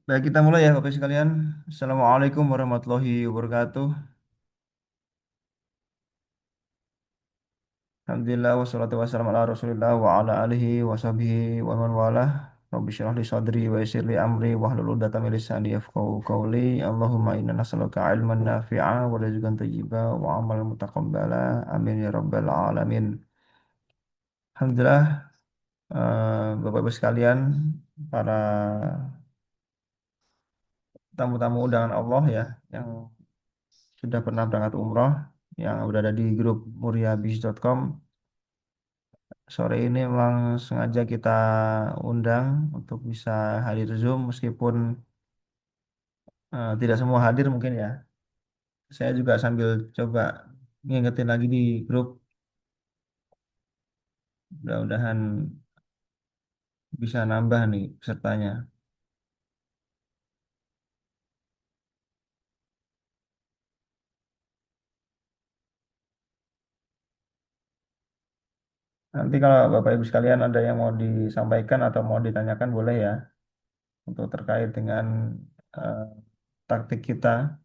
Baik, kita mulai ya Bapak sekalian. Assalamualaikum warahmatullahi wabarakatuh. Alhamdulillah wassalatu wassalamu ala Rasulillah wa ala alihi wa sahbihi wa man walah. Rabbi syrah li sadri wa yassir li amri wa hlul 'uqdatam min lisani yafqahu qawli. Allahumma inna nas'aluka ilman nafi'a wa rizqan thayyiba wa amalan mutaqabbala. Amin ya rabbal alamin. Alhamdulillah, Bapak Ibu sekalian, para tamu-tamu undangan Allah ya yang sudah pernah berangkat umroh yang berada di grup muriabis.com. Sore ini memang sengaja kita undang untuk bisa hadir Zoom meskipun tidak semua hadir mungkin ya. Saya juga sambil coba ngingetin lagi di grup, mudah-mudahan bisa nambah nih pesertanya. Nanti kalau Bapak Ibu sekalian ada yang mau disampaikan atau mau ditanyakan boleh ya untuk terkait dengan eh, taktik kita.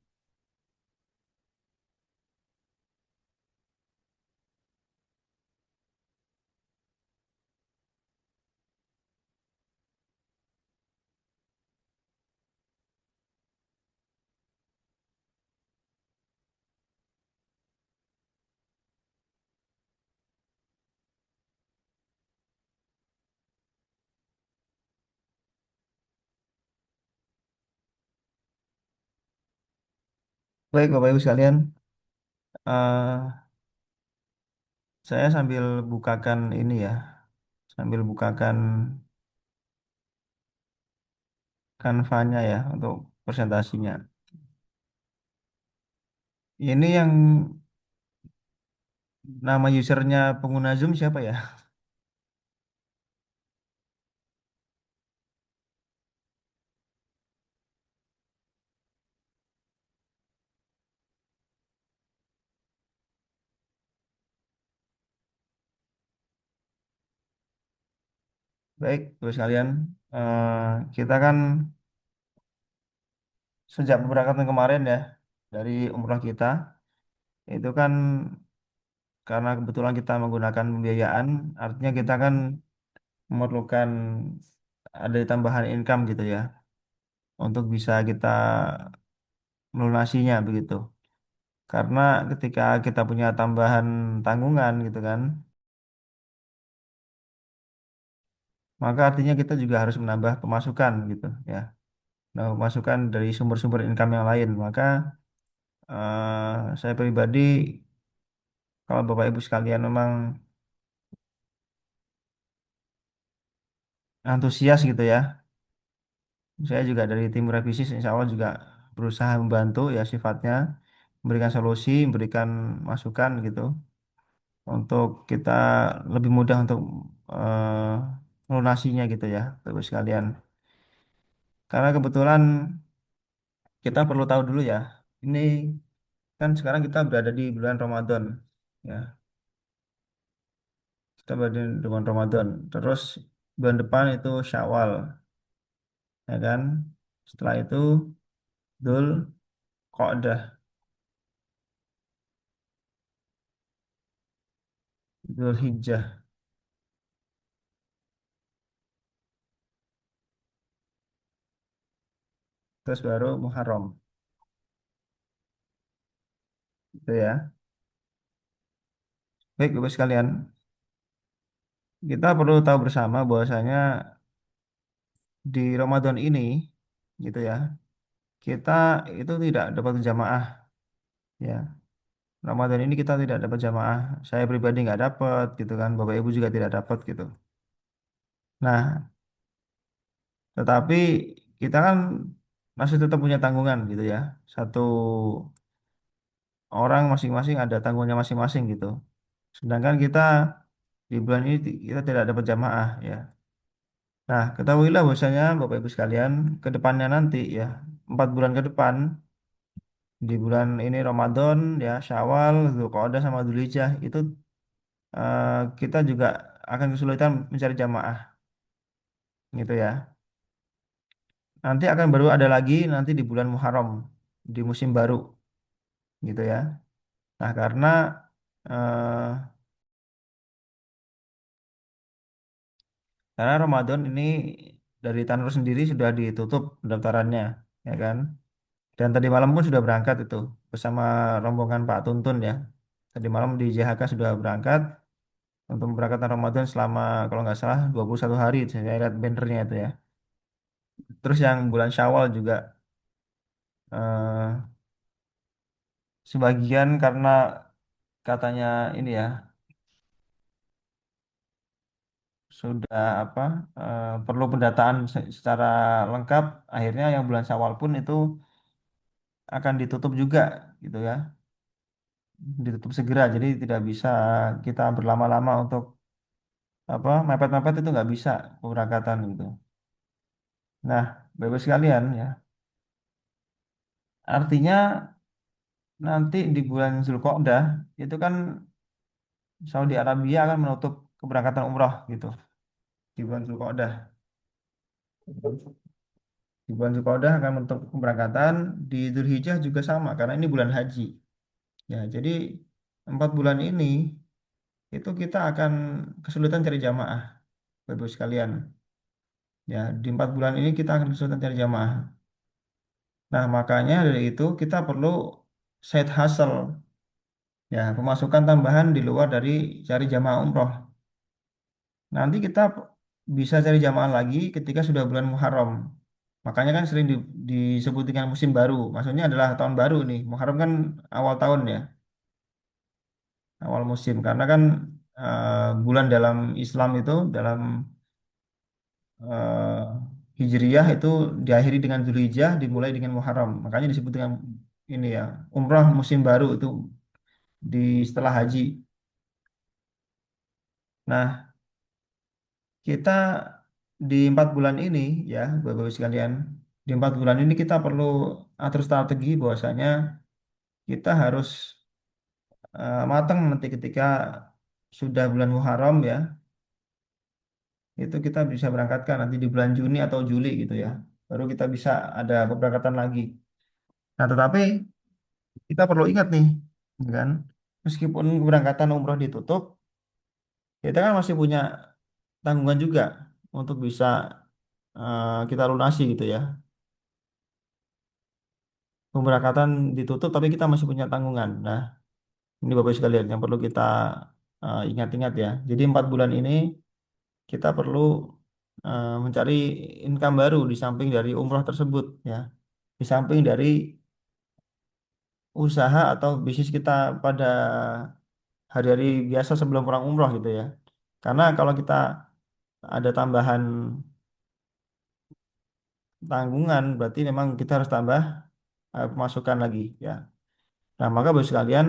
Baik Bapak Ibu sekalian, eh, saya sambil bukakan ini ya, sambil bukakan kanvanya ya untuk presentasinya. Ini yang nama usernya pengguna Zoom siapa ya? Baik, terus kalian, eh, kita kan sejak beberapa tahun kemarin ya dari umroh kita itu kan karena kebetulan kita menggunakan pembiayaan, artinya kita kan memerlukan ada tambahan income gitu ya untuk bisa kita melunasinya begitu. Karena ketika kita punya tambahan tanggungan gitu kan, maka artinya kita juga harus menambah pemasukan gitu ya. Nah, pemasukan dari sumber-sumber income yang lain. Maka saya pribadi, kalau Bapak Ibu sekalian memang antusias gitu ya, saya juga dari tim revisi insya Allah juga berusaha membantu ya sifatnya, memberikan solusi, memberikan masukan gitu, untuk kita lebih mudah untuk eh, melunasinya gitu ya, Bapak Ibu sekalian. Karena kebetulan kita perlu tahu dulu ya, ini kan sekarang kita berada di bulan Ramadan, ya, kita berada di bulan Ramadan. Terus bulan depan itu Syawal, ya kan? Setelah itu Dzul Qodah, Dzul Hijjah, terus baru Muharram, gitu ya. Baik, Bapak sekalian, kita perlu tahu bersama bahwasanya di Ramadan ini, gitu ya, kita itu tidak dapat jamaah, ya. Ramadan ini kita tidak dapat jamaah. Saya pribadi nggak dapat, gitu kan. Bapak Ibu juga tidak dapat, gitu. Nah, tetapi kita kan masih tetap punya tanggungan, gitu ya. Satu orang masing-masing ada tanggungannya masing-masing, gitu. Sedangkan kita di bulan ini kita tidak dapat jamaah, ya. Nah, ketahuilah bahwasanya Bapak Ibu sekalian, ke depannya nanti ya, 4 bulan ke depan, di bulan ini Ramadan, ya, Syawal, Dzulqa'dah sama Dzulhijjah, itu kita juga akan kesulitan mencari jamaah, gitu ya. nanti akan baru ada lagi nanti di bulan Muharram di musim baru gitu ya. Nah, eh, karena Ramadan ini dari Tanur sendiri sudah ditutup pendaftarannya, ya kan? Dan tadi malam pun sudah berangkat itu bersama rombongan Pak Tuntun ya. Tadi malam di JHK sudah berangkat untuk memberangkatkan Ramadan selama kalau nggak salah 21 hari. Saya lihat bannernya itu ya. Terus yang bulan Syawal juga eh, sebagian karena katanya ini ya sudah apa perlu pendataan secara lengkap. Akhirnya yang bulan Syawal pun itu akan ditutup juga gitu ya. Ditutup segera. Jadi tidak bisa kita berlama-lama untuk apa mepet-mepet itu nggak bisa keberangkatan gitu. Nah, bebas sekalian ya. Artinya nanti di bulan Zulqa'dah itu kan Saudi Arabia akan menutup keberangkatan umroh gitu di bulan Zulqa'dah. Di bulan Zulqa'dah akan menutup keberangkatan, di Dzulhijjah juga sama karena ini bulan haji. Ya, jadi 4 bulan ini itu kita akan kesulitan cari jamaah, Bapak Ibu sekalian. Ya, di 4 bulan ini kita akan kesulitan cari jamaah. Nah, makanya dari itu kita perlu side hustle, ya, pemasukan tambahan di luar dari cari jamaah umroh. Nanti kita bisa cari jamaah lagi ketika sudah bulan Muharram. Makanya kan sering disebut dengan musim baru. Maksudnya adalah tahun baru nih. Muharram kan awal tahun ya, awal musim. Karena kan bulan dalam Islam itu dalam eh, Hijriyah itu diakhiri dengan Dzulhijjah, dimulai dengan Muharram. Makanya disebut dengan ini ya, umrah musim baru itu di setelah haji. Nah, kita di 4 bulan ini ya, Bapak-Ibu sekalian, di 4 bulan ini kita perlu atur strategi bahwasanya kita harus matang nanti ketika sudah bulan Muharram ya, itu kita bisa berangkatkan nanti di bulan Juni atau Juli gitu ya. Baru kita bisa ada keberangkatan lagi. Nah, tetapi kita perlu ingat nih, ya kan, meskipun keberangkatan umroh ditutup, kita kan masih punya tanggungan juga untuk bisa kita lunasi gitu ya. Pemberangkatan ditutup, tapi kita masih punya tanggungan. Nah, ini Bapak sekalian yang perlu kita ingat-ingat ya. Jadi 4 bulan ini kita perlu mencari income baru di samping dari umroh tersebut ya. Di samping dari usaha atau bisnis kita pada hari-hari biasa sebelum pulang umroh gitu ya. Karena kalau kita ada tambahan tanggungan, berarti memang kita harus tambah pemasukan lagi ya. Nah, maka Bapak sekalian,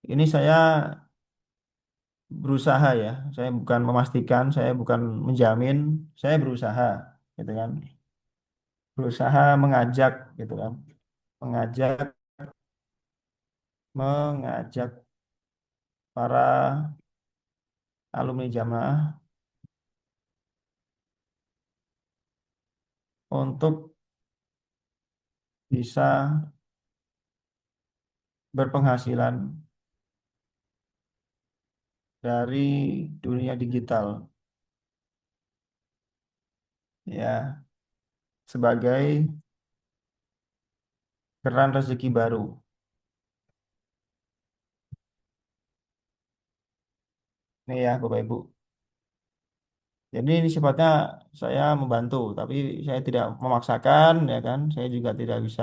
ini saya berusaha ya. Saya bukan memastikan, saya bukan menjamin, saya berusaha gitu kan. Berusaha mengajak gitu kan. Mengajak mengajak para alumni jamaah untuk bisa berpenghasilan dari dunia digital ya sebagai keran rezeki baru. Ini ya Bapak Ibu. Jadi ini sifatnya saya membantu, tapi saya tidak memaksakan ya kan. Saya juga tidak bisa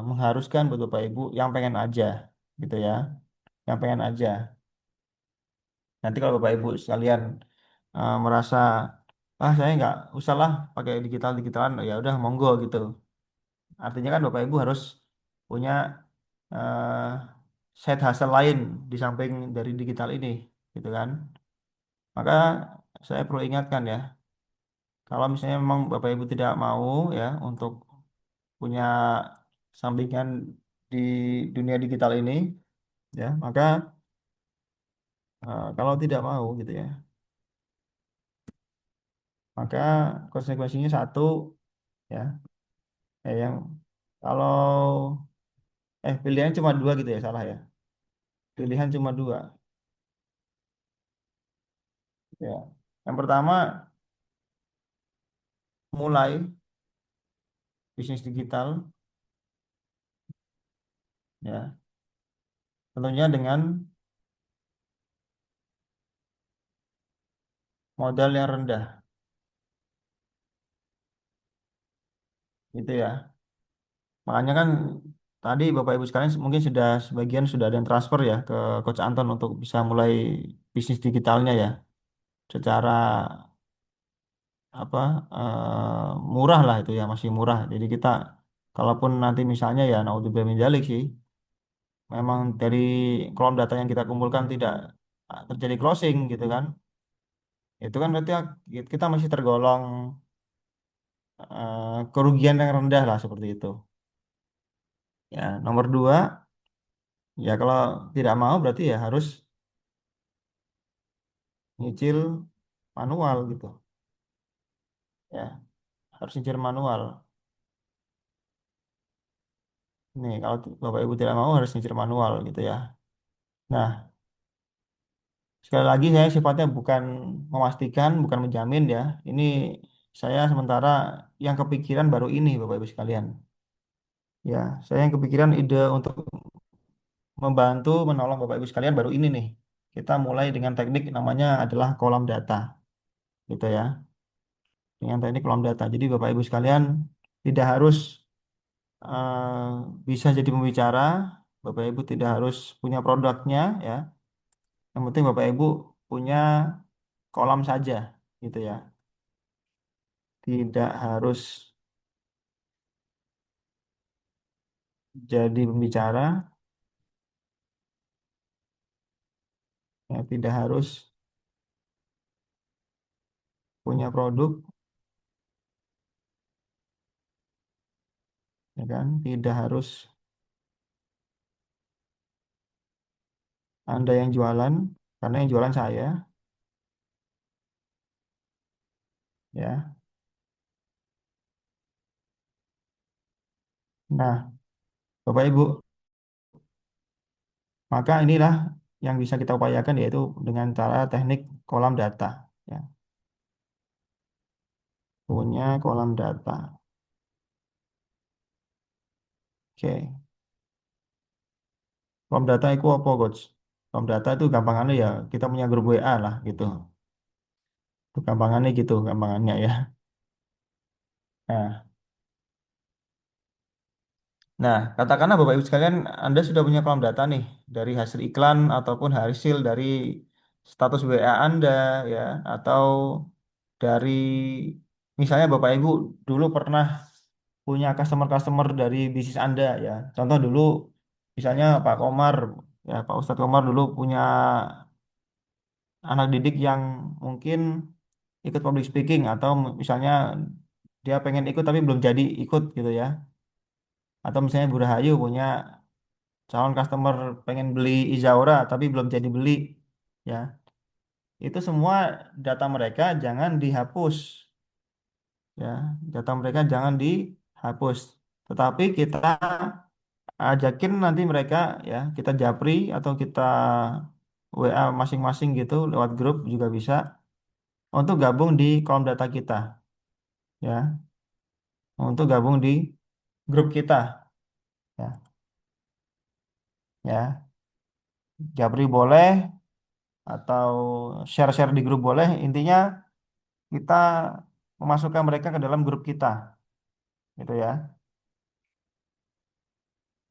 mengharuskan buat Bapak Ibu yang pengen aja gitu ya. Yang pengen aja. Nanti kalau Bapak Ibu sekalian merasa ah saya nggak usah lah pakai digitalan ya udah monggo gitu. Artinya kan Bapak Ibu harus punya eh, side hustle lain di samping dari digital ini gitu kan. Maka saya perlu ingatkan ya, kalau misalnya memang Bapak Ibu tidak mau ya untuk punya sampingan di dunia digital ini ya, maka kalau tidak mau gitu ya, maka konsekuensinya satu, ya, yang kalau pilihan cuma dua gitu ya, salah ya. Pilihan cuma dua. Ya. Yang pertama, mulai bisnis digital, ya, tentunya dengan modal yang rendah, gitu ya. Makanya kan tadi Bapak Ibu sekalian mungkin sudah sebagian sudah ada yang transfer ya ke Coach Anton untuk bisa mulai bisnis digitalnya ya, secara apa murah lah itu ya, masih murah. Jadi kita kalaupun nanti misalnya ya naudzubillah min dzalik sih, memang dari kolom data yang kita kumpulkan tidak terjadi closing gitu kan, itu kan berarti kita masih tergolong kerugian yang rendah lah seperti itu. Ya, nomor dua, ya kalau tidak mau berarti ya harus nyicil manual gitu. Ya, harus nyicil manual. Nih, kalau Bapak Ibu tidak mau harus nyicil manual gitu ya. Nah, sekali lagi saya sifatnya bukan memastikan, bukan menjamin ya. Ini saya sementara yang kepikiran baru ini Bapak Ibu sekalian. Ya, saya yang kepikiran ide untuk membantu menolong Bapak Ibu sekalian baru ini nih. Kita mulai dengan teknik namanya adalah kolom data gitu ya. Dengan teknik kolom data. Jadi Bapak Ibu sekalian tidak harus bisa jadi pembicara, Bapak Ibu tidak harus punya produknya ya. Yang penting Bapak Ibu punya kolam saja gitu ya. Tidak harus jadi pembicara, ya, tidak harus punya produk, ya kan? Tidak harus Anda yang jualan, karena yang jualan saya, ya. Nah, Bapak Ibu, maka inilah yang bisa kita upayakan yaitu dengan cara teknik kolam data, ya. Punya kolam data. Oke. Form data itu apa, Coach? Form data itu gampangannya ya kita punya grup WA lah gitu. Itu gampangannya gitu, gampangannya ya. Nah, nah, katakanlah Bapak Ibu sekalian Anda sudah punya kolom data nih dari hasil iklan ataupun hasil dari status WA Anda ya, atau dari misalnya Bapak Ibu dulu pernah punya customer-customer dari bisnis Anda ya. Contoh dulu misalnya Pak Komar ya, Pak Ustadz Komar dulu punya anak didik yang mungkin ikut public speaking atau misalnya dia pengen ikut tapi belum jadi ikut gitu ya. Atau misalnya Bu Rahayu punya calon customer pengen beli Izaura tapi belum jadi beli ya. Itu semua data mereka jangan dihapus ya. Data mereka jangan dihapus. Tetapi kita ajakin nanti mereka ya, kita japri atau kita WA masing-masing gitu lewat grup juga bisa untuk gabung di kolom data kita ya, untuk gabung di grup kita ya. Ya, Japri boleh atau share-share di grup boleh. Intinya kita memasukkan mereka ke dalam grup kita, gitu ya.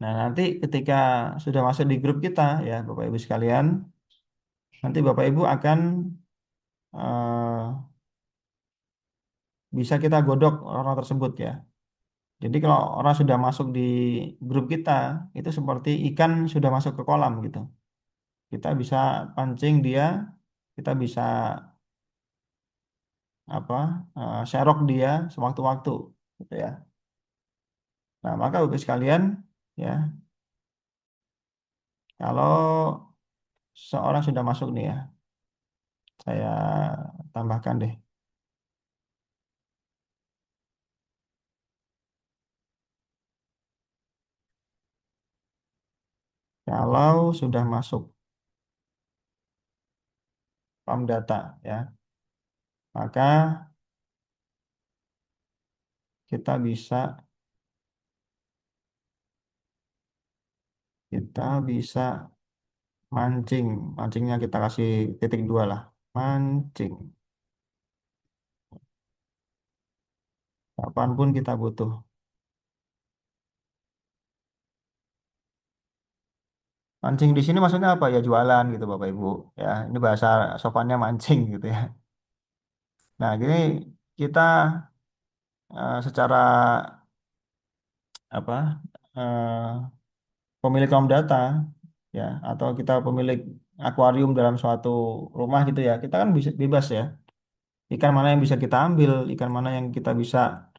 Nah, nanti ketika sudah masuk di grup kita, ya Bapak Ibu sekalian, nanti Bapak Ibu akan bisa kita godok orang tersebut ya. Jadi kalau orang sudah masuk di grup kita, itu seperti ikan sudah masuk ke kolam gitu. Kita bisa pancing dia, kita bisa apa serok dia sewaktu-waktu, gitu ya. Nah, maka Bapak sekalian, ya, kalau seorang sudah masuk nih ya, saya tambahkan deh. Kalau sudah masuk pam data ya, maka kita bisa kita bisa mancing. Mancingnya kita kasih titik dua lah. Mancing. Kapanpun kita butuh. Mancing di sini maksudnya apa ya? Jualan gitu Bapak Ibu. Ya, ini bahasa sopannya mancing gitu ya. Nah, gini kita secara apa pemilik kaum data ya atau kita pemilik akuarium dalam suatu rumah gitu ya. Kita kan bisa bebas ya. Ikan mana yang bisa kita ambil, ikan mana yang kita bisa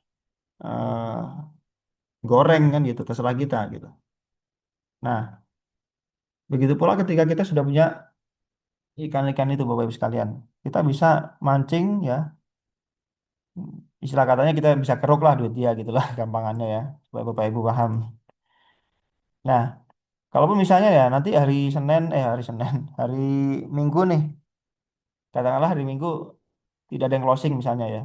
eh, goreng kan gitu, terserah kita gitu. Nah, begitu pula ketika kita sudah punya ikan-ikan itu Bapak Ibu sekalian, kita bisa mancing ya, istilah katanya kita bisa keruk lah duit dia gitulah gampangannya ya, supaya Bapak Ibu paham. Nah, kalaupun misalnya ya nanti hari Senin, hari Minggu nih, katakanlah hari Minggu tidak ada yang closing misalnya ya.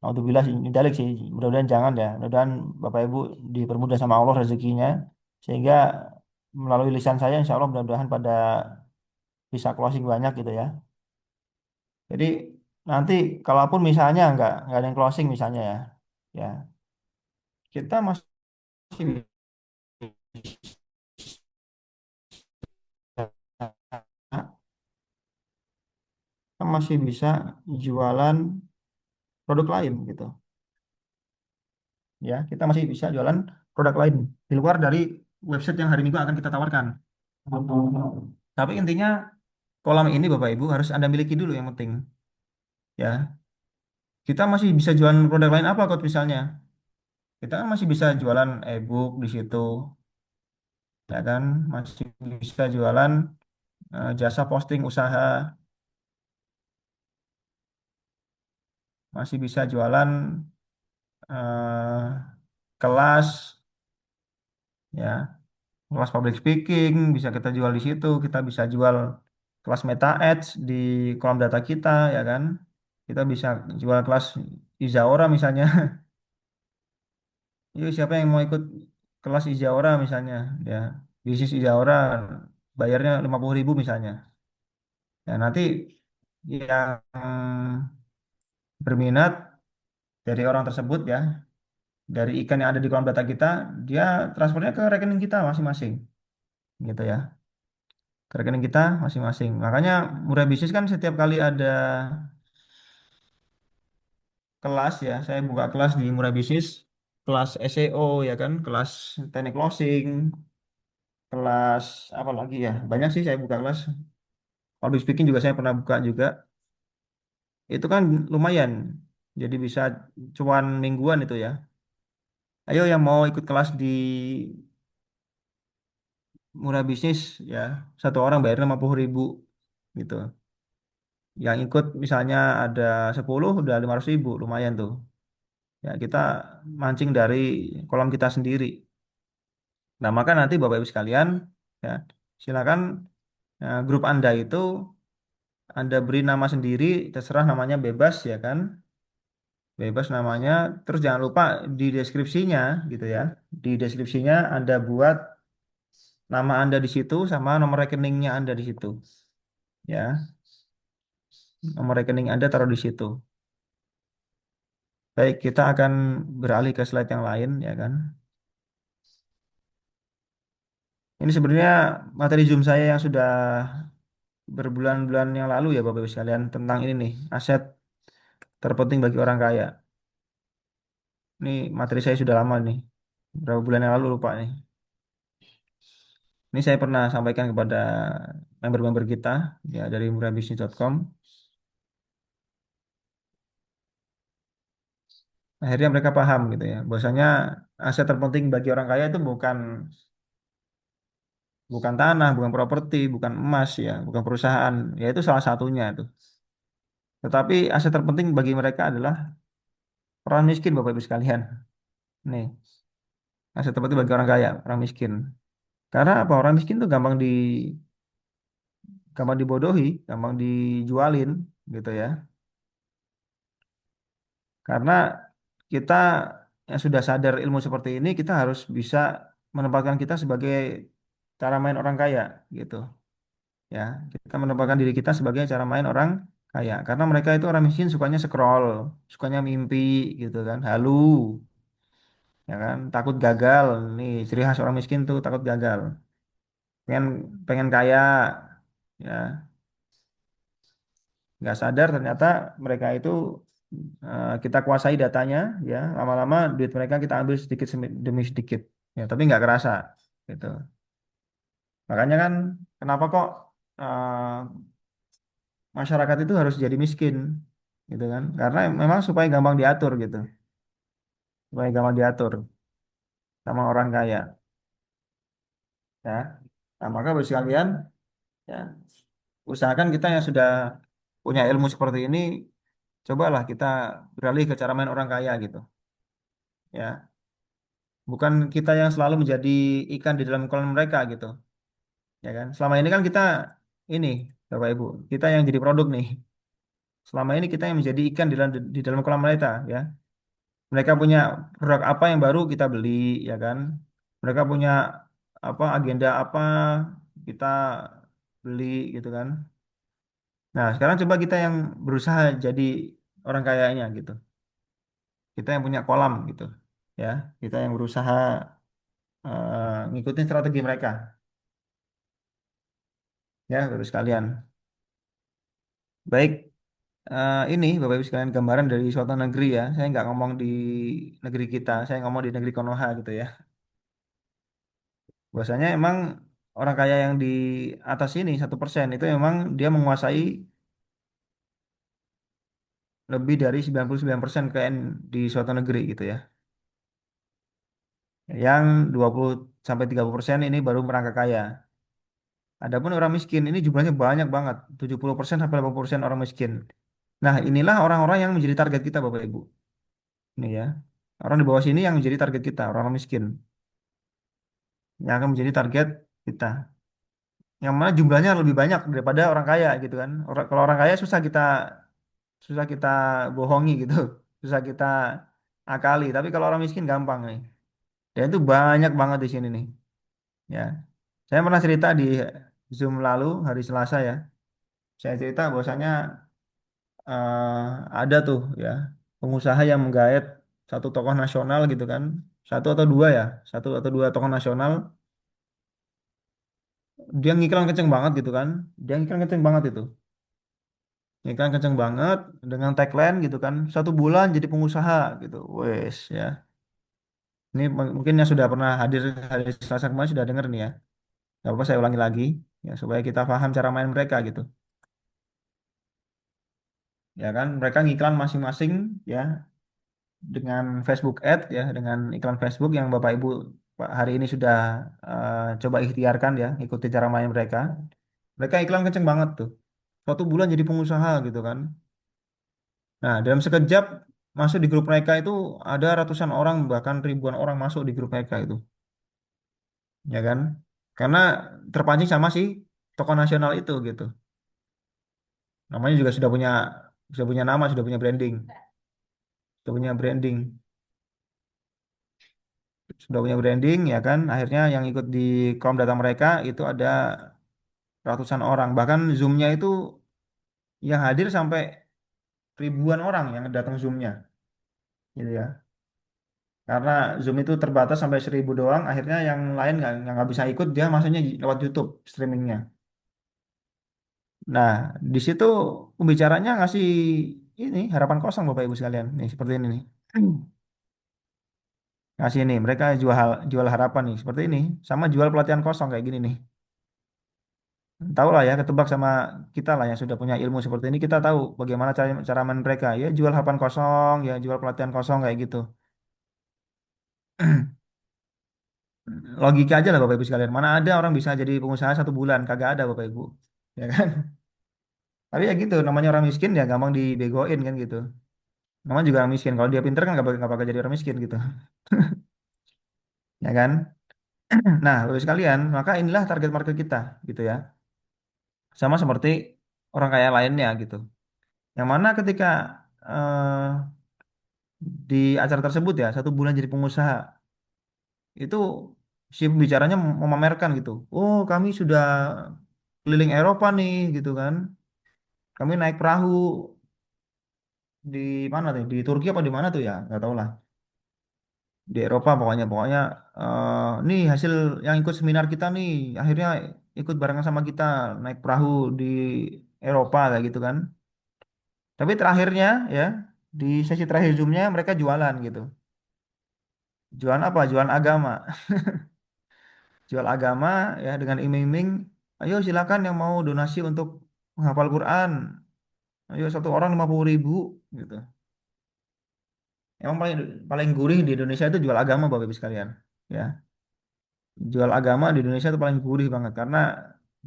Alhamdulillah sih, ini dalik sih, mudah-mudahan jangan ya, mudah-mudahan Bapak Ibu dipermudah sama Allah rezekinya, sehingga melalui lisan saya insya Allah mudah-mudahan pada bisa closing banyak gitu ya. Jadi nanti kalaupun misalnya nggak ada yang closing misalnya ya, ya kita masih kita masih bisa jualan produk lain gitu, ya kita masih bisa jualan produk lain di luar dari website yang hari Minggu akan kita tawarkan. Tapi intinya kolam ini Bapak Ibu harus Anda miliki dulu yang penting, ya. Kita masih bisa jualan produk lain apa kalau misalnya kita kan masih bisa jualan e-book di situ, ya kan, masih bisa jualan jasa posting usaha, masih bisa jualan kelas ya, kelas public speaking bisa kita jual di situ, kita bisa jual kelas meta ads di kolom data kita ya kan. Kita bisa jual kelas Izaora misalnya. Yuk siapa yang mau ikut kelas Izaora misalnya ya, bisnis Izaora bayarnya 50.000 misalnya. Ya nanti yang berminat dari orang tersebut ya, dari ikan yang ada di kolom data kita, dia transfernya ke rekening kita masing-masing gitu ya, ke rekening kita masing-masing. Makanya Murah Bisnis kan setiap kali ada kelas ya, saya buka kelas di Murah Bisnis, kelas SEO ya kan, kelas teknik closing, kelas apa lagi ya, banyak sih saya buka kelas. Public speaking juga saya pernah buka juga. Itu kan lumayan, jadi bisa cuan mingguan itu ya. Ayo yang mau ikut kelas di Murah Bisnis ya, satu orang bayar 50.000 gitu. Yang ikut misalnya ada 10 udah 500.000, lumayan tuh. Ya kita mancing dari kolam kita sendiri. Nah maka nanti Bapak Ibu sekalian ya silakan grup Anda itu Anda beri nama sendiri, terserah namanya bebas ya kan, bebas namanya. Terus jangan lupa di deskripsinya gitu ya, di deskripsinya Anda buat nama Anda di situ sama nomor rekeningnya Anda di situ ya, nomor rekening Anda taruh di situ. Baik, kita akan beralih ke slide yang lain ya kan. Ini sebenarnya materi Zoom saya yang sudah berbulan-bulan yang lalu ya Bapak Ibu sekalian tentang ini nih, aset terpenting bagi orang kaya. Ini materi saya sudah lama nih. Berapa bulan yang lalu lupa nih. Ini saya pernah sampaikan kepada member-member kita ya dari murahbisnis.com. Akhirnya mereka paham gitu ya. Bahwasanya aset terpenting bagi orang kaya itu bukan bukan tanah, bukan properti, bukan emas ya, bukan perusahaan. Ya itu salah satunya itu. Tetapi aset terpenting bagi mereka adalah orang miskin Bapak Ibu sekalian. Nih, aset terpenting bagi orang kaya, orang miskin. Karena apa orang miskin tuh gampang dibodohi, gampang dijualin gitu ya. Karena kita yang sudah sadar ilmu seperti ini, kita harus bisa menempatkan kita sebagai cara main orang kaya gitu ya. Kita menempatkan diri kita sebagai cara main orang kaya. Karena mereka itu orang miskin sukanya scroll, sukanya mimpi gitu kan, halu ya kan, takut gagal. Nih ciri khas orang miskin tuh takut gagal. Pengen pengen kaya ya, nggak sadar ternyata mereka itu kita kuasai datanya ya, lama-lama duit mereka kita ambil sedikit demi sedikit ya, tapi nggak kerasa gitu. Makanya kan kenapa kok masyarakat itu harus jadi miskin gitu kan, karena memang supaya gampang diatur gitu, supaya gampang diatur sama orang kaya ya. Nah, maka bagi sekalian ya, usahakan kita yang sudah punya ilmu seperti ini, cobalah kita beralih ke cara main orang kaya gitu ya. Bukan kita yang selalu menjadi ikan di dalam kolam mereka gitu, ya kan? Selama ini kan kita ini, Bapak Ibu, kita yang jadi produk nih. Selama ini kita yang menjadi ikan di dalam kolam mereka, ya. Mereka punya produk apa yang baru kita beli, ya kan? Mereka punya apa agenda apa kita beli gitu kan. Nah, sekarang coba kita yang berusaha jadi orang kayanya gitu. Kita yang punya kolam gitu, ya. Kita yang berusaha ngikutin strategi mereka, ya, terus sekalian. Baik, ini Bapak Ibu sekalian gambaran dari suatu negeri ya. Saya nggak ngomong di negeri kita, saya ngomong di negeri Konoha gitu ya. Bahwasanya emang orang kaya yang di atas ini 1% itu memang dia menguasai lebih dari 99% kekayaan di suatu negeri gitu ya. Yang 20 sampai 30% ini baru merangkak kaya. Adapun orang miskin ini jumlahnya banyak banget, 70% sampai 80% orang miskin. Nah, inilah orang-orang yang menjadi target kita Bapak Ibu. Ini ya. Orang di bawah sini yang menjadi target kita, orang-orang miskin yang akan menjadi target kita. Yang mana jumlahnya lebih banyak daripada orang kaya gitu kan. Kalau orang kaya susah kita bohongi gitu, susah kita akali. Tapi kalau orang miskin gampang nih. Dan itu banyak banget di sini nih. Ya, saya pernah cerita di Zoom lalu hari Selasa ya. Saya cerita bahwasanya ada tuh ya pengusaha yang menggait satu tokoh nasional gitu kan, satu atau dua ya, satu atau dua tokoh nasional. Dia ngiklan kenceng banget gitu kan, dia ngiklan kenceng banget itu. Ngiklan kenceng banget dengan tagline gitu kan, 1 bulan jadi pengusaha gitu. Wes ya. Ini mungkin yang sudah pernah hadir hari Selasa kemarin sudah dengar nih ya. Gak apa-apa saya ulangi lagi ya supaya kita paham cara main mereka gitu. Ya kan, mereka ngiklan masing-masing ya dengan Facebook Ad ya, dengan iklan Facebook yang Bapak Ibu hari ini sudah coba ikhtiarkan ya, ikuti cara main mereka. Mereka iklan kenceng banget tuh. 1 bulan jadi pengusaha gitu kan. Nah, dalam sekejap masuk di grup mereka itu ada ratusan orang bahkan ribuan orang masuk di grup mereka itu, ya kan? Karena terpancing sama si tokoh nasional itu gitu. Namanya juga sudah punya nama, sudah punya branding, sudah punya branding ya kan. Akhirnya yang ikut di kolom data mereka itu ada ratusan orang. Bahkan Zoom-nya itu yang hadir sampai ribuan orang yang datang Zoom-nya, gitu ya. Karena Zoom itu terbatas sampai 1.000 doang, akhirnya yang lain nggak bisa ikut, dia masuknya lewat YouTube streamingnya. Nah, di situ pembicaranya ngasih ini harapan kosong Bapak Ibu sekalian, nih seperti ini nih. Ngasih ini, mereka jual harapan nih seperti ini, sama jual pelatihan kosong kayak gini nih. Tahu lah ya, ketebak sama kita lah yang sudah punya ilmu seperti ini, kita tahu bagaimana cara cara main mereka. Ya jual harapan kosong, ya jual pelatihan kosong kayak gitu. Logika aja lah Bapak Ibu sekalian. Mana ada orang bisa jadi pengusaha 1 bulan? Kagak ada Bapak Ibu. Ya kan? Tapi ya gitu, namanya orang miskin ya gampang dibegoin kan gitu. Namanya juga orang miskin. Kalau dia pinter kan nggak bakal jadi orang miskin gitu. Ya kan? Nah, Bapak sekalian, maka inilah target market kita, gitu ya. Sama seperti orang kaya lainnya, gitu. Yang mana ketika eh, di acara tersebut ya, 1 bulan jadi pengusaha, itu si pembicaranya memamerkan gitu. Oh, kami sudah keliling Eropa nih, gitu kan. Kami naik perahu di mana tuh? Di Turki apa di mana tuh ya? Nggak tahu lah. Di Eropa pokoknya, pokoknya nih hasil yang ikut seminar kita nih, akhirnya ikut barengan sama kita naik perahu di Eropa kayak gitu kan. Tapi terakhirnya ya di sesi terakhir Zoom-nya mereka jualan gitu. Jualan apa? Jualan agama. Jual agama ya dengan iming-iming, ayo silakan yang mau donasi untuk menghafal Quran. Ayo 1 orang 50.000 gitu. Emang paling paling gurih di Indonesia itu jual agama Bapak Ibu sekalian. Ya, jual agama di Indonesia itu paling gurih banget karena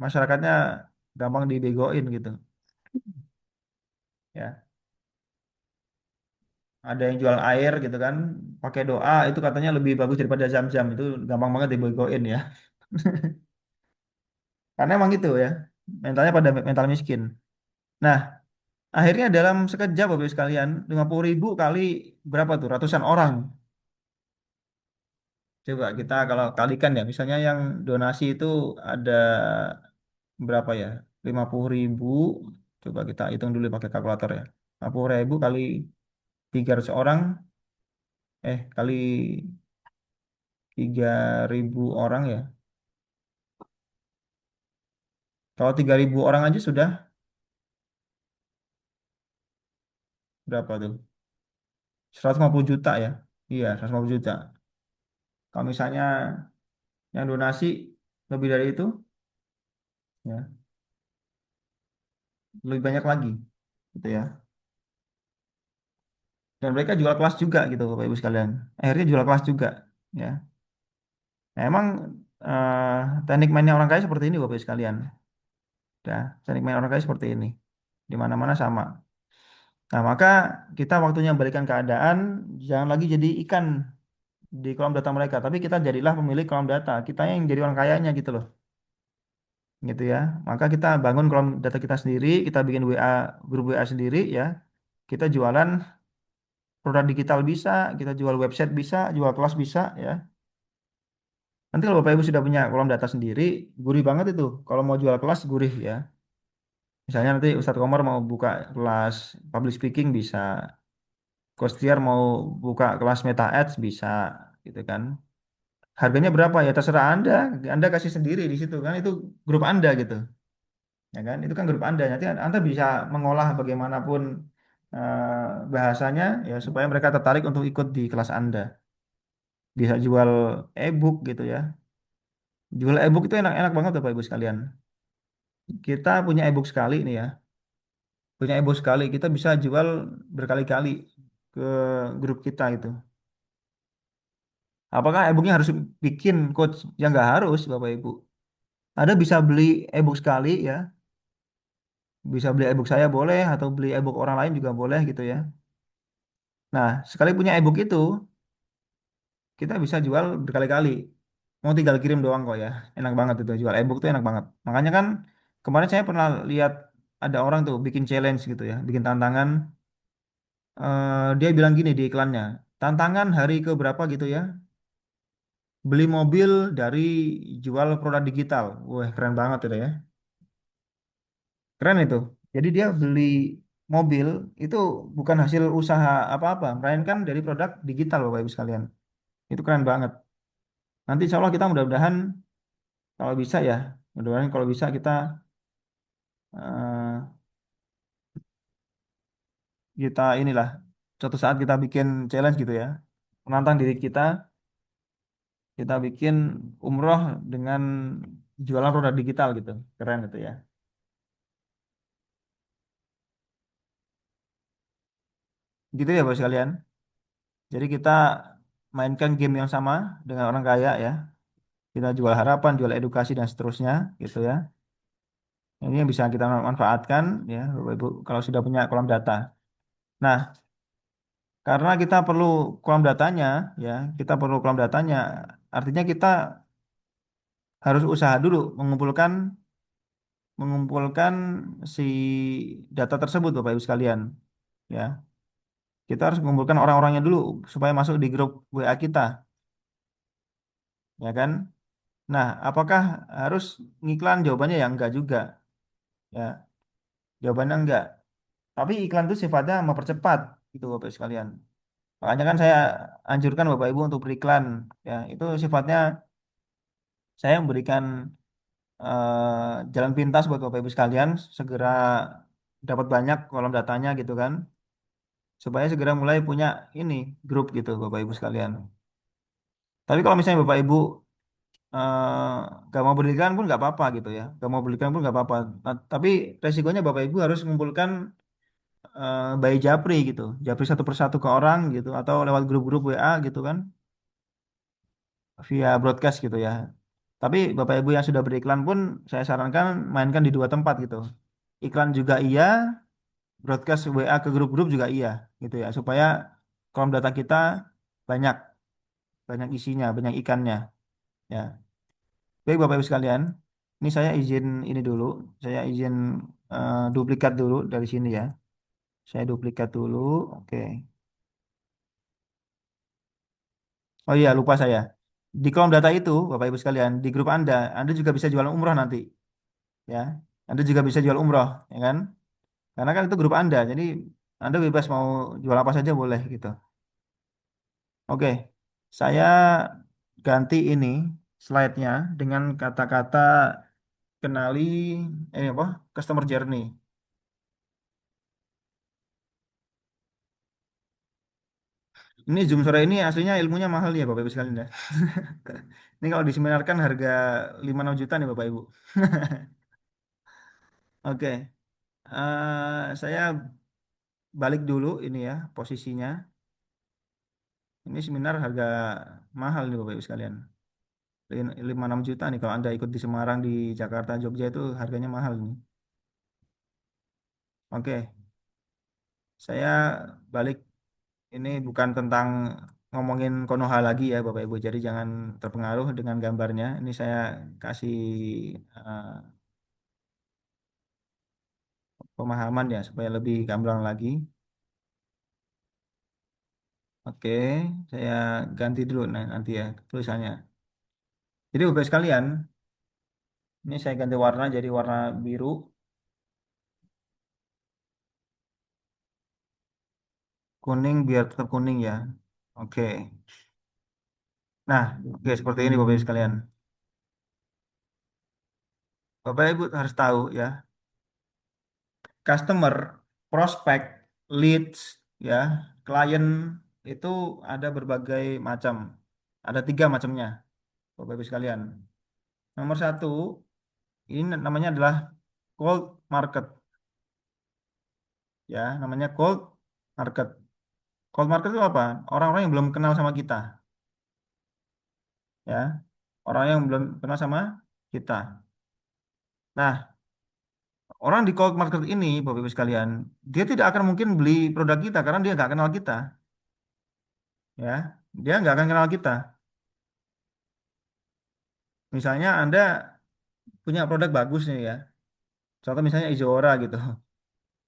masyarakatnya gampang dibegoin gitu. Ya, ada yang jual air gitu kan, pakai doa itu katanya lebih bagus daripada zam-zam itu gampang banget dibegoin ya. Karena emang gitu ya, mentalnya pada mental miskin. Nah, akhirnya dalam sekejap Bapak Ibu sekalian, 50.000 kali berapa tuh? Ratusan orang. Coba kita kalau kalikan ya, misalnya yang donasi itu ada berapa ya? 50.000. Coba kita hitung dulu pakai kalkulator ya. 50.000 kali 300 orang, kali 3.000 orang ya. Kalau 3.000 orang aja sudah berapa tuh? 150 juta ya. Iya, 150 juta. Kalau misalnya yang donasi lebih dari itu, ya lebih banyak lagi, gitu ya. Dan mereka jual kelas juga gitu, Bapak Ibu sekalian. Akhirnya jual kelas juga, ya. Nah, emang eh, teknik mainnya orang kaya seperti ini, Bapak Ibu sekalian. Ya, teknik main orang kaya seperti ini. Di mana-mana sama. Nah, maka kita waktunya balikan keadaan, jangan lagi jadi ikan di kolom data mereka, tapi kita jadilah pemilik kolom data. Kita yang jadi orang kayanya gitu loh. Gitu ya. Maka kita bangun kolom data kita sendiri, kita bikin WA, grup WA sendiri ya. Kita jualan produk digital bisa, kita jual website bisa, jual kelas bisa ya. Nanti kalau Bapak Ibu sudah punya kolom data sendiri, gurih banget itu. Kalau mau jual kelas gurih ya. Misalnya nanti Ustadz Komar mau buka kelas public speaking bisa, Kostiar mau buka kelas Meta Ads bisa, gitu kan. Harganya berapa ya terserah Anda, Anda kasih sendiri di situ kan itu grup Anda gitu. Ya kan? Itu kan grup Anda. Nanti Anda bisa mengolah bagaimanapun bahasanya ya supaya mereka tertarik untuk ikut di kelas Anda. Bisa jual e-book gitu ya. Jual e-book itu enak-enak banget Bapak Ibu sekalian. Kita punya e-book sekali nih ya. Punya e-book sekali, kita bisa jual berkali-kali ke grup kita itu. Apakah e-booknya harus bikin coach? Ya nggak harus Bapak Ibu. Ada bisa beli e-book sekali ya. Bisa beli e-book saya boleh atau beli e-book orang lain juga boleh gitu ya. Nah, sekali punya e-book itu, kita bisa jual berkali-kali. Mau tinggal kirim doang kok ya. Enak banget itu jual e-book tuh enak banget. Makanya kan kemarin saya pernah lihat ada orang tuh bikin challenge gitu ya, bikin tantangan. Dia bilang gini di iklannya, tantangan hari ke berapa gitu ya, beli mobil dari jual produk digital. Wah, keren banget itu ya. Keren itu. Jadi dia beli mobil itu bukan hasil usaha apa-apa, melainkan dari produk digital Bapak Ibu sekalian. Itu keren banget. Nanti insya Allah kita mudah-mudahan kalau bisa ya, mudah-mudahan kalau bisa eh, kita inilah suatu saat kita bikin challenge gitu ya, menantang diri kita bikin umroh dengan jualan produk digital gitu, keren itu ya. Gitu ya Bapak sekalian. Jadi kita mainkan game yang sama dengan orang kaya ya. Kita jual harapan, jual edukasi dan seterusnya gitu ya. Ini yang bisa kita manfaatkan ya Bapak Ibu kalau sudah punya kolam data. Nah, karena kita perlu kolam datanya ya, kita perlu kolam datanya. Artinya kita harus usaha dulu mengumpulkan mengumpulkan si data tersebut Bapak Ibu sekalian. Ya, kita harus mengumpulkan orang-orangnya dulu supaya masuk di grup WA kita, ya kan? Nah, apakah harus ngiklan? Jawabannya ya enggak juga. Ya, jawabannya enggak. Tapi iklan itu sifatnya mempercepat gitu Bapak Ibu sekalian. Makanya kan saya anjurkan Bapak Ibu untuk beriklan. Ya, itu sifatnya saya memberikan jalan pintas buat Bapak Ibu sekalian segera dapat banyak kolom datanya gitu kan. Supaya segera mulai punya ini grup gitu Bapak Ibu sekalian. Tapi kalau misalnya Bapak Ibu gak mau beriklan pun nggak apa-apa gitu ya. Gak mau beriklan pun nggak apa-apa. Nah, tapi resikonya Bapak Ibu harus mengumpulkan by Japri gitu. Japri satu persatu ke orang gitu. Atau lewat grup-grup WA gitu kan. Via broadcast gitu ya. Tapi Bapak Ibu yang sudah beriklan pun saya sarankan mainkan di dua tempat gitu. Iklan juga iya, broadcast WA ke grup-grup juga iya gitu ya. Supaya kolom data kita banyak, banyak isinya, banyak ikannya ya. Baik Bapak Ibu sekalian, ini saya izin ini dulu, saya izin duplikat dulu dari sini ya. Saya duplikat dulu, oke. Oh iya lupa saya. Di kolom data itu, Bapak Ibu sekalian, di grup Anda juga bisa jualan umroh nanti, ya. Anda juga bisa jual umroh, ya kan? Karena kan itu grup Anda, jadi Anda bebas mau jual apa saja boleh gitu. Oke, saya ganti ini slide-nya dengan kata-kata kenali ini apa? Customer journey. Ini Zoom sore ini aslinya ilmunya mahal ya Bapak Ibu sekalian ya. Ini kalau diseminarkan harga 5-6 juta nih Bapak Ibu. Oke, saya balik dulu ini ya posisinya. Ini seminar harga mahal nih Bapak Ibu sekalian. 5-6 juta nih kalau Anda ikut di Semarang, di Jakarta, Jogja itu harganya mahal nih. Oke, saya balik ini bukan tentang ngomongin Konoha lagi ya Bapak Ibu. Jadi jangan terpengaruh dengan gambarnya. Ini saya kasih eh, pemahaman ya supaya lebih gamblang lagi. Oke, saya ganti dulu nanti ya tulisannya. Jadi Bapak sekalian, ini saya ganti warna jadi warna biru, kuning biar tetap kuning ya. Oke. Nah, oke seperti ini Bapak sekalian. Bapak Ibu harus tahu ya, customer, prospek, leads, ya, klien itu ada berbagai macam. Ada 3 macamnya, Bapak Ibu sekalian. Nomor satu, ini namanya adalah cold market, ya, namanya cold market. Cold market itu apa? Orang-orang yang belum kenal sama kita, ya, orang yang belum kenal sama kita. Nah, orang di cold market ini, Bapak Ibu sekalian, dia tidak akan mungkin beli produk kita karena dia nggak kenal kita, ya, dia nggak akan kenal kita. Misalnya Anda punya produk bagus nih ya. Contoh misalnya Izoora gitu.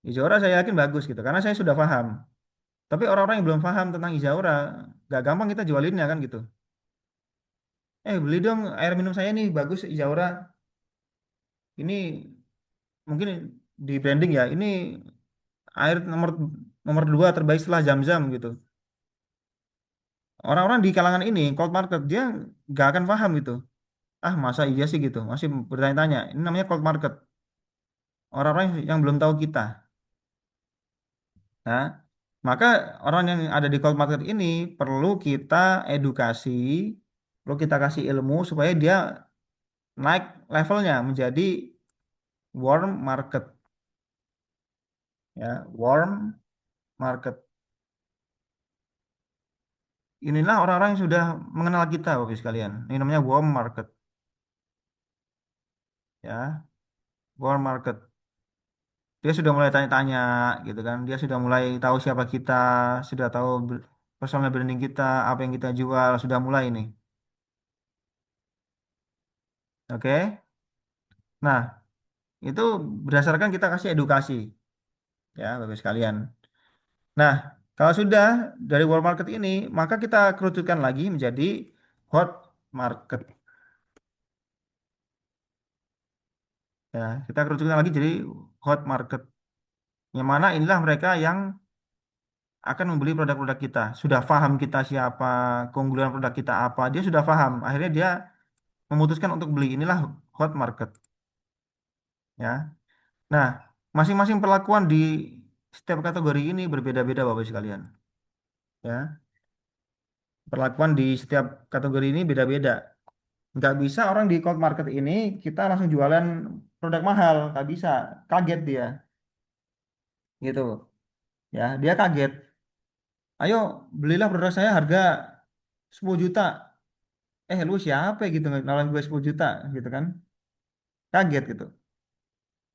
Izoora saya yakin bagus gitu karena saya sudah paham. Tapi orang-orang yang belum paham tentang Izoora, gak gampang kita jualinnya kan gitu. Beli dong air minum saya nih bagus Izoora. Ini mungkin di branding ya. Ini air nomor nomor 2 terbaik setelah Zam-Zam gitu. Orang-orang di kalangan ini cold market dia gak akan paham gitu. Ah masa iya sih gitu. Masih bertanya-tanya. Ini namanya cold market. Orang-orang yang belum tahu kita. Nah, maka orang yang ada di cold market ini perlu kita edukasi, perlu kita kasih ilmu supaya dia naik levelnya menjadi warm market, ya, warm market. Inilah orang-orang yang sudah mengenal kita, Bapak Ibu sekalian. Ini namanya warm market, ya, warm market. Dia sudah mulai tanya-tanya, gitu kan. Dia sudah mulai tahu siapa kita, sudah tahu personal branding kita, apa yang kita jual, sudah mulai ini. Oke. Nah, itu berdasarkan kita kasih edukasi ya, Bapak sekalian. Nah, kalau sudah dari world market ini, maka kita kerucutkan lagi menjadi hot market. Ya, kita kerucutkan lagi jadi hot market. Yang mana inilah mereka yang akan membeli produk-produk kita. Sudah paham kita siapa, keunggulan produk kita apa, dia sudah paham. Akhirnya dia memutuskan untuk beli. Inilah hot market. Ya. Nah, masing-masing perlakuan di setiap kategori ini berbeda-beda, Bapak sekalian. Ya, perlakuan di setiap kategori ini beda-beda. Nggak bisa orang di cold market ini kita langsung jualan produk mahal, nggak bisa, kaget dia, gitu. Ya, dia kaget. Ayo belilah produk saya harga 10 juta. Lu siapa gitu nawarin gue 10 juta gitu kan? Kaget gitu.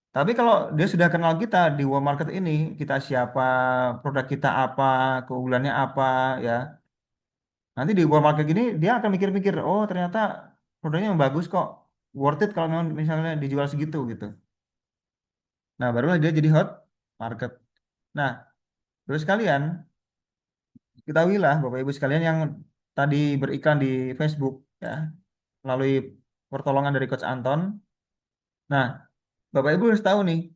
Tapi kalau dia sudah kenal kita di world market ini, kita siapa, produk kita apa, keunggulannya apa, ya. Nanti di world market ini dia akan mikir-mikir, oh ternyata produknya yang bagus kok, worth it kalau memang misalnya dijual segitu gitu. Nah, barulah dia jadi hot market. Nah, terus kalian ketahuilah Bapak Ibu sekalian yang tadi beriklan di Facebook ya, melalui pertolongan dari Coach Anton. Nah, Bapak Ibu harus tahu nih,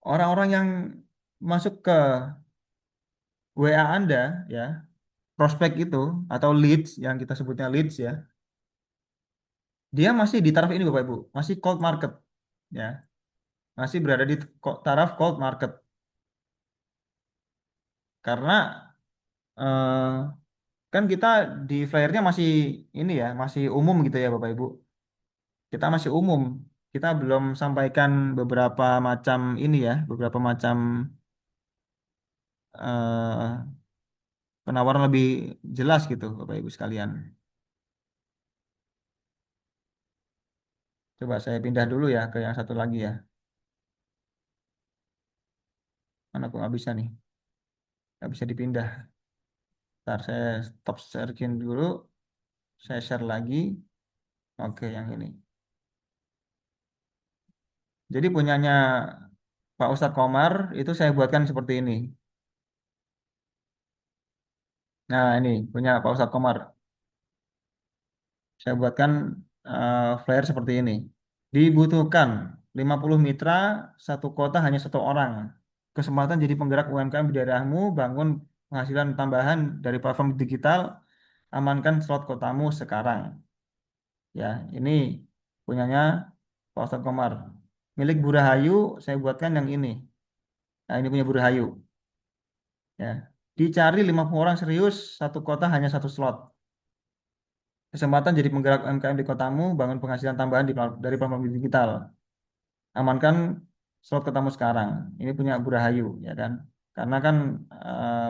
orang-orang yang masuk ke WA Anda ya, prospek itu atau leads yang kita sebutnya leads ya, dia masih di taraf ini Bapak Ibu, masih cold market ya, masih berada di taraf cold market karena eh, kan kita di flyernya masih ini ya, masih umum gitu ya Bapak Ibu. Kita masih umum. Kita belum sampaikan beberapa macam ini ya, beberapa macam eh, penawaran lebih jelas gitu, Bapak Ibu sekalian. Coba saya pindah dulu ya ke yang satu lagi ya. Mana kok nggak bisa nih? Nggak bisa dipindah. Ntar saya stop sharing dulu. Saya share lagi. Oke, yang ini. Jadi punyanya Pak Ustadz Komar itu saya buatkan seperti ini. Nah, ini punya Pak Ustadz Komar. Saya buatkan flyer seperti ini. Dibutuhkan 50 mitra, satu kota hanya satu orang. Kesempatan jadi penggerak UMKM di daerahmu, bangun penghasilan tambahan dari platform digital, amankan slot kotamu sekarang. Ya, ini punyanya Pak Ustadz Komar. Milik Burahayu, saya buatkan yang ini. Nah, ini punya Burahayu. Ya, dicari 50 orang serius, satu kota hanya satu slot. Kesempatan jadi penggerak UMKM di kotamu, bangun penghasilan tambahan dari platform digital. Amankan slot ketemu sekarang. Ini punya Bu Rahayu, ya kan? Karena kan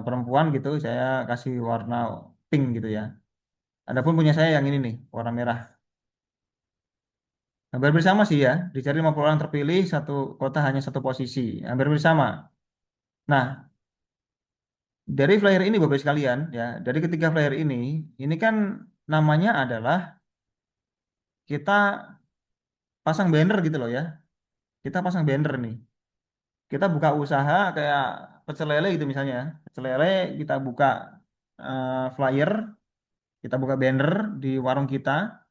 perempuan gitu, saya kasih warna pink gitu ya. Adapun punya saya yang ini nih, warna merah. Hampir bersama sih ya, dicari 50 orang terpilih, satu kota hanya satu posisi. Hampir bersama. Nah, dari flyer ini Bapak sekalian, ya, dari ketiga flyer ini kan namanya adalah kita pasang banner gitu loh ya. Kita pasang banner nih. Kita buka usaha kayak pecel lele gitu misalnya. Pecel lele kita buka flyer, kita buka banner di warung kita.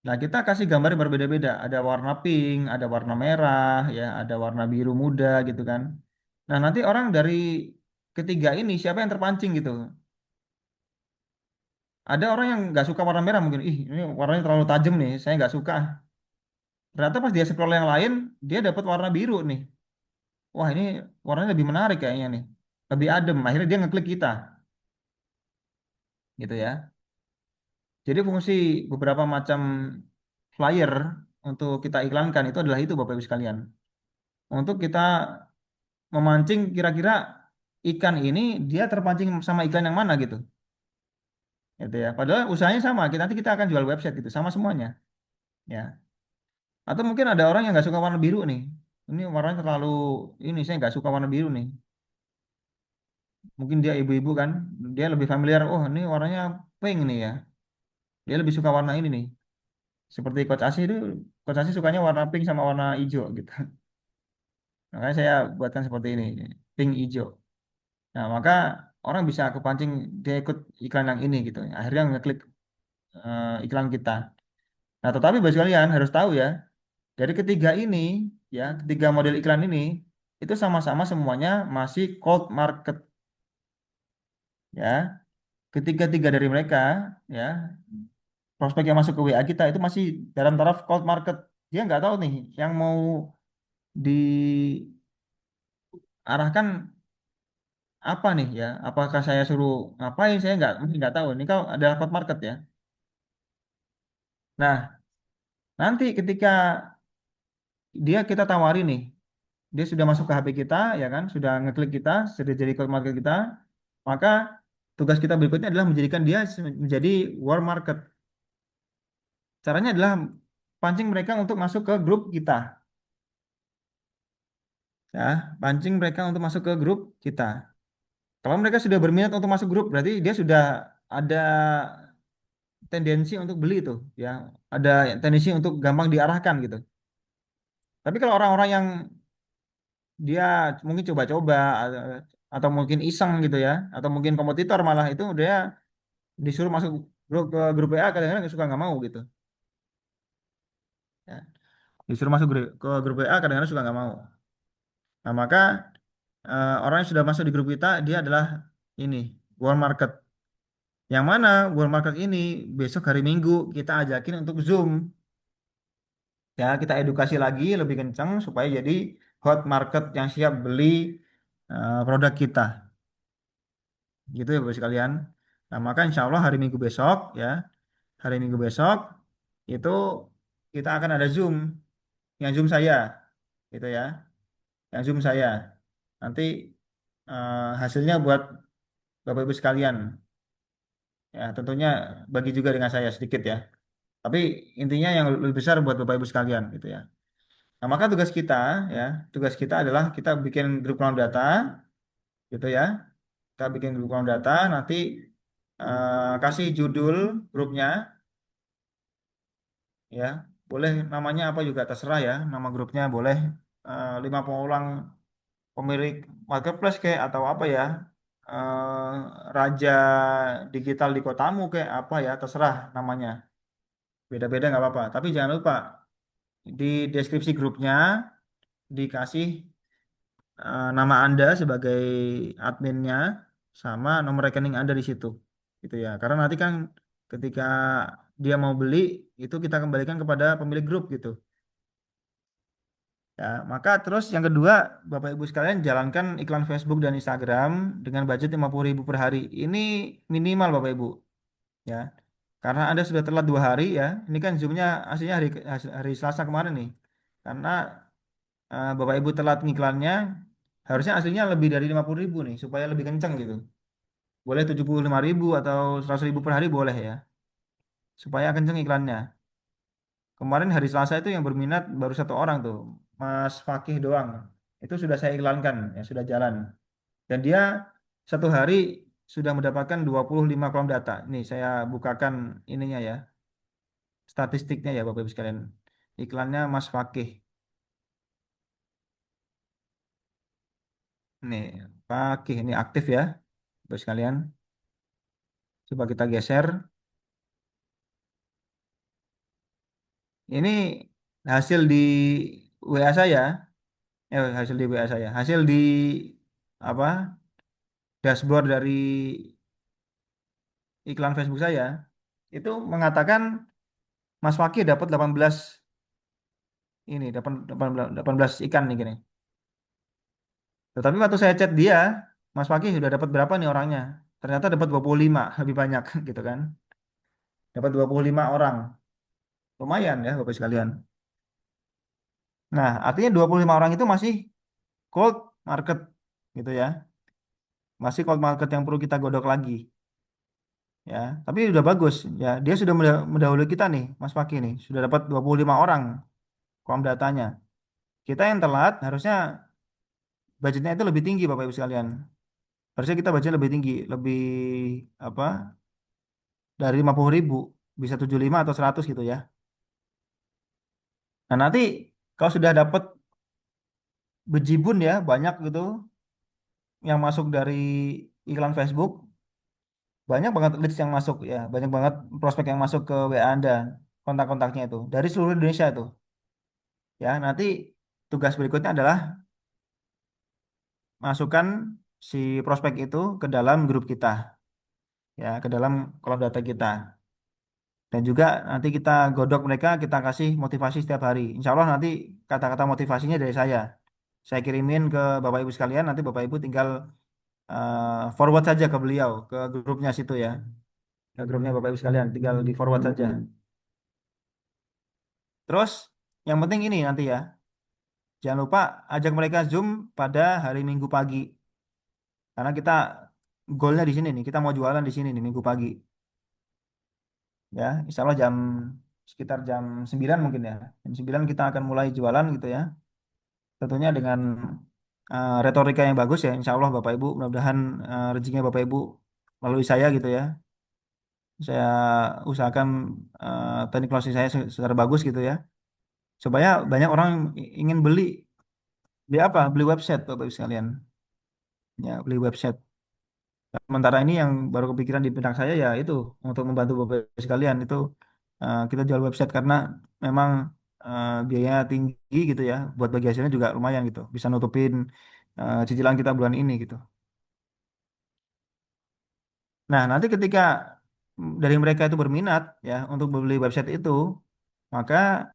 Nah, kita kasih gambar yang berbeda-beda. Ada warna pink, ada warna merah, ya, ada warna biru muda gitu kan. Nah, nanti orang dari ketiga ini siapa yang terpancing gitu. Ada orang yang nggak suka warna merah mungkin, ih ini warnanya terlalu tajam nih, saya nggak suka. Ternyata pas dia scroll yang lain, dia dapat warna biru nih. Wah ini warnanya lebih menarik kayaknya nih, lebih adem. Akhirnya dia ngeklik kita, gitu ya. Jadi fungsi beberapa macam flyer untuk kita iklankan itu adalah itu Bapak Ibu sekalian. Untuk kita memancing kira-kira ikan ini dia terpancing sama iklan yang mana gitu. Gitu ya. Padahal usahanya sama. Nanti kita akan jual website gitu, sama semuanya. Ya. Atau mungkin ada orang yang nggak suka warna biru nih. Ini warnanya terlalu ini saya nggak suka warna biru nih. Mungkin dia ibu-ibu kan, dia lebih familiar. Oh ini warnanya pink nih ya. Dia lebih suka warna ini nih. Seperti Coach Asi sukanya warna pink sama warna hijau gitu. Makanya saya buatkan seperti ini, pink hijau. Nah, maka orang bisa kepancing dia ikut iklan yang ini gitu. Akhirnya ngeklik iklan kita. Nah, tetapi bagi kalian harus tahu ya, dari ketiga ini, ya, ketiga model iklan ini, itu sama-sama semuanya masih cold market, ya. Ketiga-tiga dari mereka, ya, prospek yang masuk ke WA kita itu masih dalam taraf cold market. Dia nggak tahu nih yang mau diarahkan apa nih ya. Apakah saya suruh ngapain? Saya nggak tahu. Ini kau ada cold market ya. Nah, nanti ketika dia kita tawari nih, dia sudah masuk ke HP kita, ya kan, sudah ngeklik kita, sudah jadi cold market kita, maka tugas kita berikutnya adalah menjadikan dia menjadi warm market. Caranya adalah pancing mereka untuk masuk ke grup kita, ya, pancing mereka untuk masuk ke grup kita. Kalau mereka sudah berminat untuk masuk grup, berarti dia sudah ada tendensi untuk beli tuh, ya, ada tendensi untuk gampang diarahkan gitu. Tapi kalau orang-orang yang dia mungkin coba-coba atau mungkin iseng gitu ya, atau mungkin kompetitor malah itu dia disuruh masuk grup WA kadang-kadang suka nggak mau gitu. Ya. Disuruh masuk ke grup WA kadang-kadang suka nggak mau. Nah maka orang yang sudah masuk di grup kita dia adalah ini warm market. Yang mana warm market ini besok hari Minggu kita ajakin untuk Zoom. Ya kita edukasi lagi lebih kencang supaya jadi hot market yang siap beli produk kita. Gitu ya Bapak sekalian. Nah maka insya Allah hari Minggu besok ya hari Minggu besok itu kita akan ada Zoom yang Zoom saya gitu ya yang Zoom saya nanti hasilnya buat Bapak Ibu sekalian ya tentunya bagi juga dengan saya sedikit ya tapi intinya yang lebih besar buat Bapak Ibu sekalian gitu ya nah maka ya tugas kita adalah kita bikin grup kolom data gitu ya kita bikin grup kolom data nanti kasih judul grupnya ya boleh namanya apa juga terserah ya nama grupnya boleh lima pemulang pemilik marketplace kayak atau apa ya raja digital di kotamu kayak apa ya terserah namanya beda-beda nggak apa-apa tapi jangan lupa di deskripsi grupnya dikasih nama Anda sebagai adminnya sama nomor rekening Anda di situ gitu ya karena nanti kan ketika dia mau beli itu kita kembalikan kepada pemilik grup gitu. Ya, maka terus yang kedua, Bapak Ibu sekalian jalankan iklan Facebook dan Instagram dengan budget 50.000 per hari. Ini minimal Bapak Ibu, ya. Karena Anda sudah telat 2 hari ya. Ini kan Zoom-nya aslinya hari Selasa kemarin nih. Karena Bapak Ibu telat ngiklannya, harusnya aslinya lebih dari 50.000 nih, supaya lebih kenceng gitu. Boleh 75.000 atau 100.000 per hari boleh ya, supaya kenceng iklannya. Kemarin hari Selasa itu yang berminat baru satu orang tuh, Mas Fakih doang. Itu sudah saya iklankan, ya sudah jalan. Dan dia satu hari sudah mendapatkan 25 kolom data. Nih saya bukakan ininya ya, statistiknya ya Bapak Ibu sekalian. Iklannya Mas Fakih. Nih, Fakih ini aktif ya, Bapak Ibu sekalian. Coba kita geser. Ini hasil di WA saya, hasil di WA saya. Hasil di apa? Dashboard dari iklan Facebook saya itu mengatakan Mas Fakih dapat 18 ini, dapat 18 ikan nih gini. Tetapi waktu saya chat dia, Mas Fakih sudah dapat berapa nih orangnya? Ternyata dapat 25, lebih banyak gitu kan. Dapat 25 orang. Lumayan ya Bapak sekalian. Nah, artinya 25 orang itu masih cold market gitu ya. Masih cold market yang perlu kita godok lagi ya. Tapi sudah bagus ya. Dia sudah mendahului kita nih, Mas Fakih nih. Sudah dapat 25 orang kolom datanya. Kita yang telat harusnya budgetnya itu lebih tinggi Bapak Ibu sekalian. Harusnya kita budgetnya lebih tinggi, lebih apa? Dari 50.000 bisa 75 atau 100 gitu ya. Nah, nanti kalau sudah dapat bejibun ya banyak gitu yang masuk dari iklan Facebook, banyak banget leads yang masuk ya, banyak banget prospek yang masuk ke WA Anda, kontak-kontaknya itu dari seluruh Indonesia itu. Ya, nanti tugas berikutnya adalah masukkan si prospek itu ke dalam grup kita, ya, ke dalam kolom data kita. Dan juga nanti kita godok mereka, kita kasih motivasi setiap hari. Insya Allah nanti kata-kata motivasinya dari saya. Saya kirimin ke Bapak Ibu sekalian, nanti Bapak Ibu tinggal forward saja ke beliau, ke grupnya situ ya. Ke grupnya Bapak Ibu sekalian, tinggal di forward saja. Terus, yang penting ini nanti ya, jangan lupa ajak mereka Zoom pada hari Minggu pagi. Karena kita goalnya di sini nih, kita mau jualan di sini nih Minggu pagi. Ya, insya Allah sekitar jam 9 mungkin ya. Jam 9 kita akan mulai jualan gitu ya. Tentunya dengan retorika yang bagus ya. Insya Allah Bapak Ibu, mudah-mudahan rezekinya Bapak Ibu melalui saya gitu ya. Saya usahakan teknik closing saya secara bagus gitu ya. Supaya banyak orang ingin beli apa? Beli website Bapak Ibu sekalian. Ya, beli website. Sementara ini yang baru kepikiran di benak saya ya itu untuk membantu Bapak Ibu sekalian itu kita jual website karena memang biayanya tinggi gitu ya. Buat bagi hasilnya juga lumayan gitu. Bisa nutupin cicilan kita bulan ini gitu. Nah, nanti ketika dari mereka itu berminat ya untuk membeli website itu, maka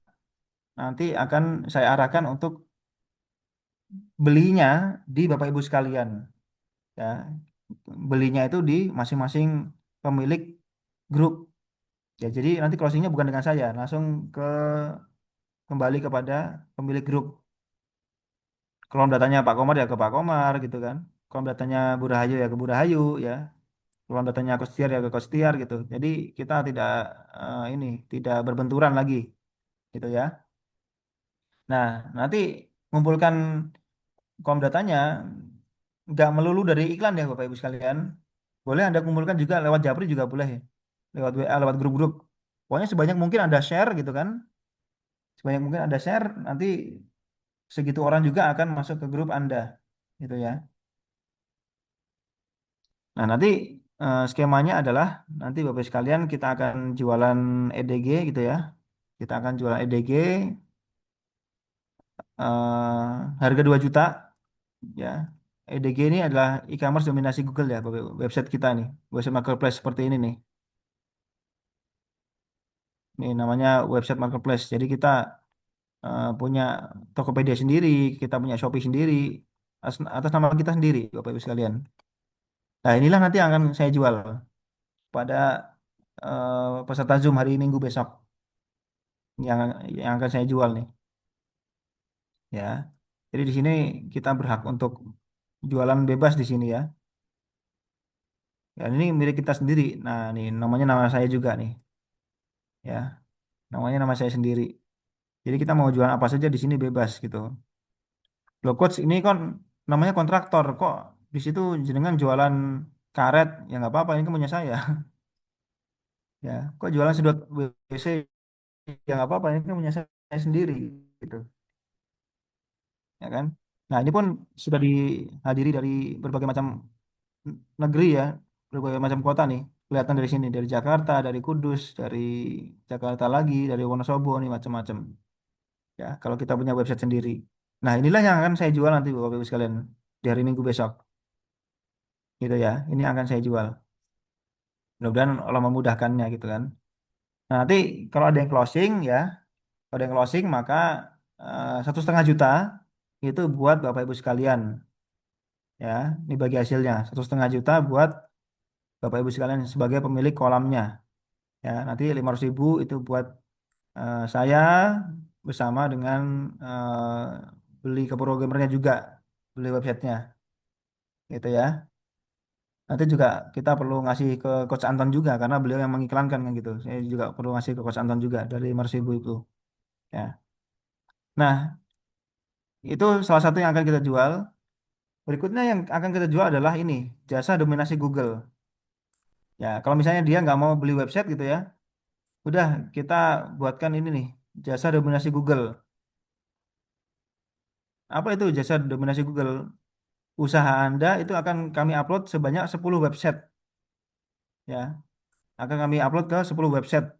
nanti akan saya arahkan untuk belinya di Bapak Ibu sekalian ya. Belinya itu di masing-masing pemilik grup. Ya, jadi nanti closingnya bukan dengan saya, langsung kembali kepada pemilik grup. Kolom datanya Pak Komar ya ke Pak Komar gitu kan. Kolom datanya Bu Rahayu ya ke Bu Rahayu ya. Kolom datanya Kostiar ya ke Kostiar gitu. Jadi kita tidak ini tidak berbenturan lagi gitu ya. Nah, nanti ngumpulkan kolom datanya nggak melulu dari iklan ya Bapak Ibu sekalian. Boleh Anda kumpulkan juga lewat Japri juga boleh ya. Lewat WA, lewat grup-grup. Pokoknya sebanyak mungkin Anda share gitu kan. Sebanyak mungkin Anda share, nanti segitu orang juga akan masuk ke grup Anda. Gitu ya. Nah, nanti skemanya adalah nanti Bapak sekalian kita akan jualan EDG gitu ya. Kita akan jualan EDG harga 2 juta ya. EDG ini adalah e-commerce dominasi Google ya, website kita nih. Website marketplace seperti ini nih. Ini namanya website marketplace. Jadi kita punya Tokopedia sendiri, kita punya Shopee sendiri, atas nama kita sendiri, Bapak Ibu sekalian. Nah, inilah nanti yang akan saya jual pada peserta Zoom hari Minggu besok yang yang akan saya jual nih, ya. Jadi di sini kita berhak untuk jualan bebas di sini ya. Ya, ini milik kita sendiri. Nah, ini namanya nama saya juga nih, ya. Namanya nama saya sendiri. Jadi kita mau jualan apa saja di sini bebas gitu. Loh coach, ini kan namanya kontraktor kok di situ jenengan jualan karet ya nggak apa-apa ini kan punya saya ya kok jualan sedot WC ya nggak apa-apa ini kan punya saya sendiri gitu ya kan. Nah ini pun sudah dihadiri dari berbagai macam negeri ya, berbagai macam kota nih, kelihatan dari sini, dari Jakarta, dari Kudus, dari Jakarta lagi, dari Wonosobo nih macam-macam ya kalau kita punya website sendiri. Nah inilah yang akan saya jual nanti Bapak Ibu sekalian di hari Minggu besok gitu ya, ini akan saya jual. Mudah-mudahan Allah memudahkannya gitu kan. Nah, nanti kalau ada yang closing ya, kalau ada yang closing maka 1,5 juta itu buat Bapak Ibu sekalian ya. Ini bagi hasilnya 1,5 juta buat Bapak Ibu sekalian sebagai pemilik kolamnya ya. Nanti 500.000 itu buat saya bersama dengan beli ke programmernya juga, beli websitenya gitu ya. Nanti juga kita perlu ngasih ke Coach Anton juga karena beliau yang mengiklankan kan gitu. Saya juga perlu ngasih ke Coach Anton juga dari 500.000 itu. Ya. Nah, itu salah satu yang akan kita jual. Berikutnya yang akan kita jual adalah ini, jasa dominasi Google. Ya, kalau misalnya dia nggak mau beli website gitu ya, udah kita buatkan ini nih. jasa dominasi Google. Apa itu jasa dominasi Google? Usaha Anda itu akan kami upload sebanyak 10 website ya. Akan kami upload ke 10 website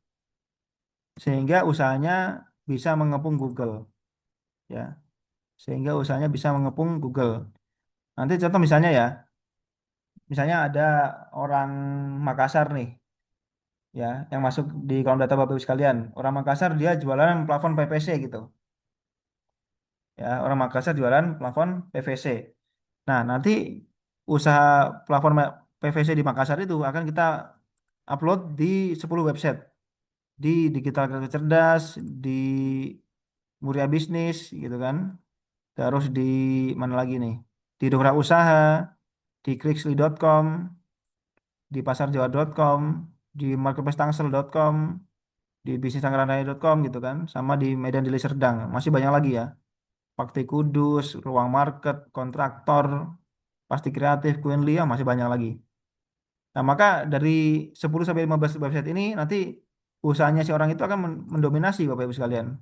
sehingga usahanya bisa mengepung Google ya. Sehingga usahanya bisa mengepung Google. Nanti contoh misalnya ya, misalnya ada orang Makassar nih ya yang masuk di kolom data Bapak Ibu sekalian. Orang Makassar dia jualan plafon PVC gitu. Ya, orang Makassar jualan plafon PVC. Nah, nanti usaha plafon PVC di Makassar itu akan kita upload di 10 website. Di Digital Kereta Cerdas, di Muria Bisnis gitu kan. Terus di mana lagi nih? Di Dora Usaha, di Kriksli.com, di pasarjawa.com, di marketplace.tangsel.com, di bisnistangerang.com gitu kan, sama di Medan Deli Serdang. Masih banyak lagi ya. Pakti Kudus, Ruang Market, Kontraktor, Pasti Kreatif, Queenly, ya masih banyak lagi. Nah, maka dari 10 sampai 15 website ini nanti usahanya si orang itu akan mendominasi Bapak Ibu sekalian.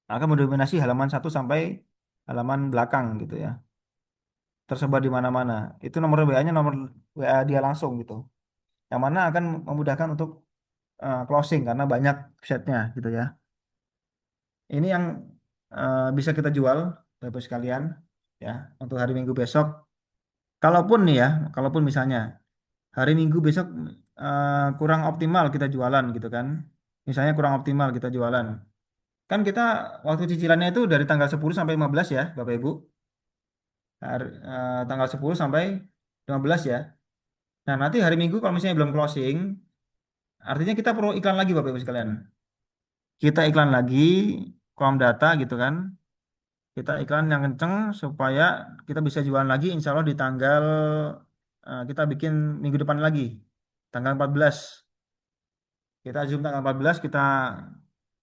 Akan mendominasi halaman satu sampai halaman belakang gitu ya. Tersebar di mana-mana. Itu nomor WA-nya nomor WA dia langsung gitu. Yang mana akan memudahkan untuk closing karena banyak websitenya gitu ya. Ini yang bisa kita jual Bapak Ibu sekalian ya untuk hari Minggu besok. Kalaupun nih ya, kalaupun misalnya hari Minggu besok kurang optimal kita jualan gitu kan. Misalnya kurang optimal kita jualan. Kan kita waktu cicilannya itu dari tanggal 10 sampai 15 ya, Bapak Ibu. Tanggal 10 sampai 15 ya. Nah, nanti hari Minggu kalau misalnya belum closing, artinya kita perlu iklan lagi Bapak Ibu sekalian. Kita iklan lagi, kolom data gitu kan. Kita iklan yang kenceng supaya kita bisa jualan lagi insya Allah di tanggal kita bikin minggu depan lagi. Tanggal 14. Kita zoom tanggal 14 kita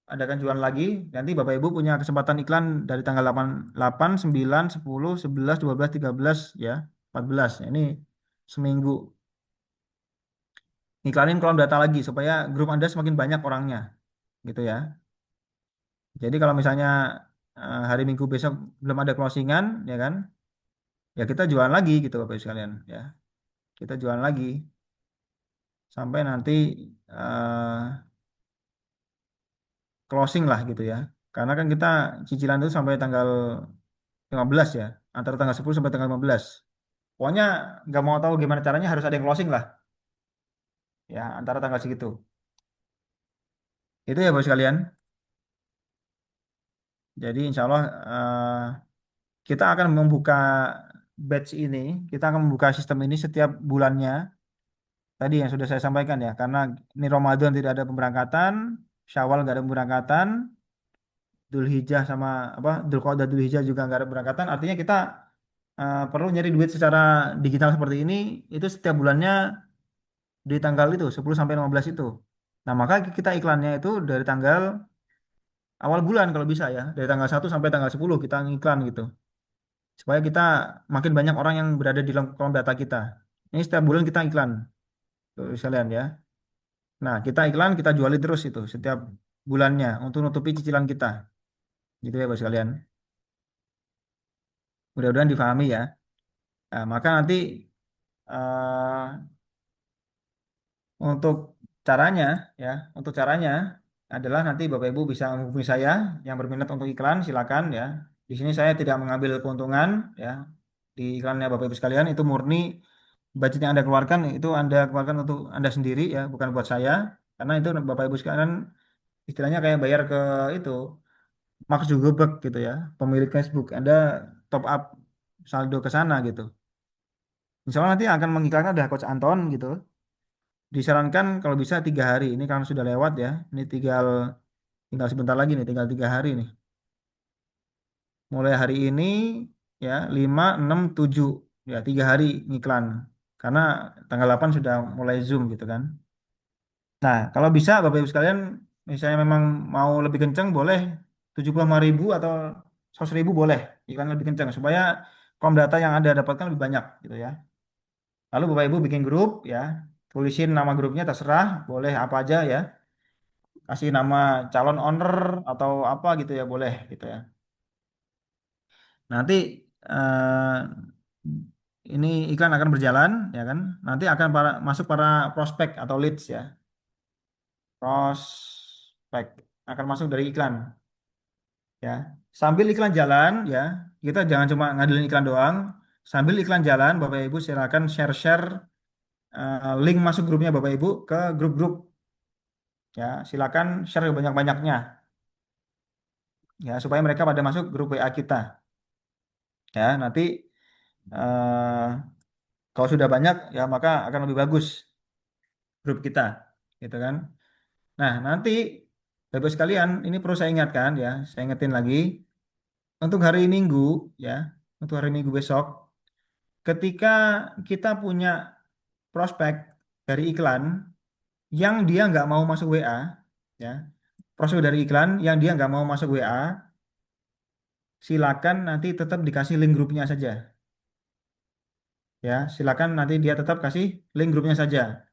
adakan jualan lagi. Nanti Bapak Ibu punya kesempatan iklan dari tanggal 8, 8, 9, 10, 11, 12, 13 ya, 14. Ini seminggu. Iklanin kolom data lagi supaya grup Anda semakin banyak orangnya gitu ya. Jadi kalau misalnya hari Minggu besok belum ada closingan ya kan, ya kita jualan lagi gitu Bapak Ibu sekalian ya. Kita jualan lagi sampai nanti eh, closing lah gitu ya. Karena kan kita cicilan itu sampai tanggal 15 ya, antara tanggal 10 sampai tanggal 15. Pokoknya nggak mau tahu gimana caranya harus ada yang closing lah ya antara tanggal segitu. Itu ya Bapak sekalian. Jadi insya Allah kita akan membuka batch ini, kita akan membuka sistem ini setiap bulannya. Tadi yang sudah saya sampaikan ya, karena ini Ramadan tidak ada pemberangkatan, Syawal nggak ada pemberangkatan, Dzulhijjah sama apa Dzulqa'dah Dzulhijjah juga nggak ada pemberangkatan. Artinya kita perlu nyari duit secara digital seperti ini itu setiap bulannya di tanggal itu 10 sampai 15 itu. Nah, maka kita iklannya itu dari tanggal awal bulan kalau bisa ya, dari tanggal 1 sampai tanggal 10 kita ngiklan gitu. Supaya kita makin banyak orang yang berada di kolom data kita. Ini setiap bulan kita iklan, tuh, sekalian ya. Nah, kita iklan, kita jualin terus itu setiap bulannya untuk nutupi cicilan kita. Gitu ya, Bos sekalian. Mudah-mudahan difahami ya. Nah, maka nanti eh, untuk caranya ya, untuk caranya adalah nanti Bapak Ibu bisa menghubungi saya yang berminat untuk iklan, silakan ya. Di sini saya tidak mengambil keuntungan ya. Di iklannya Bapak Ibu sekalian itu murni budget yang Anda keluarkan itu Anda keluarkan untuk Anda sendiri ya, bukan buat saya. Karena itu Bapak Ibu sekalian istilahnya kayak bayar ke itu Mark Zuckerberg gitu ya, pemilik Facebook. Anda top up saldo ke sana gitu. Insya Allah nanti akan mengiklankan ada Coach Anton gitu. Disarankan kalau bisa 3 hari. Ini karena sudah lewat ya. Ini tinggal tinggal sebentar lagi nih, tinggal 3 hari nih. Mulai hari ini ya 5, 6, 7 ya 3 hari ngiklan. Karena tanggal 8 sudah mulai Zoom gitu kan. Nah, kalau bisa Bapak Ibu sekalian, misalnya memang mau lebih kenceng boleh 75.000 atau 100.000 boleh iklan lebih kenceng supaya kom data yang Anda dapatkan lebih banyak gitu ya. Lalu Bapak Ibu bikin grup ya, tulisin nama grupnya terserah, boleh apa aja ya. kasih nama calon owner atau apa gitu ya boleh gitu ya. Nanti eh, ini iklan akan berjalan ya kan. Nanti akan masuk para prospek atau leads ya. Prospek akan masuk dari iklan ya. Sambil iklan jalan ya, kita jangan cuma ngandelin iklan doang. Sambil iklan jalan, Bapak Ibu silakan share-share link masuk grupnya Bapak Ibu ke grup-grup ya. Silakan share banyak-banyaknya ya supaya mereka pada masuk grup WA kita ya. Nanti eh, kalau sudah banyak ya maka akan lebih bagus grup kita gitu kan. Nah, nanti Bapak sekalian ini perlu saya ingatkan ya, saya ingetin lagi untuk hari Minggu ya, untuk hari Minggu besok ketika kita punya prospek dari iklan yang dia nggak mau masuk WA ya, prospek dari iklan yang dia nggak mau masuk WA, silakan nanti tetap dikasih link grupnya saja ya, silakan nanti dia tetap kasih link grupnya saja.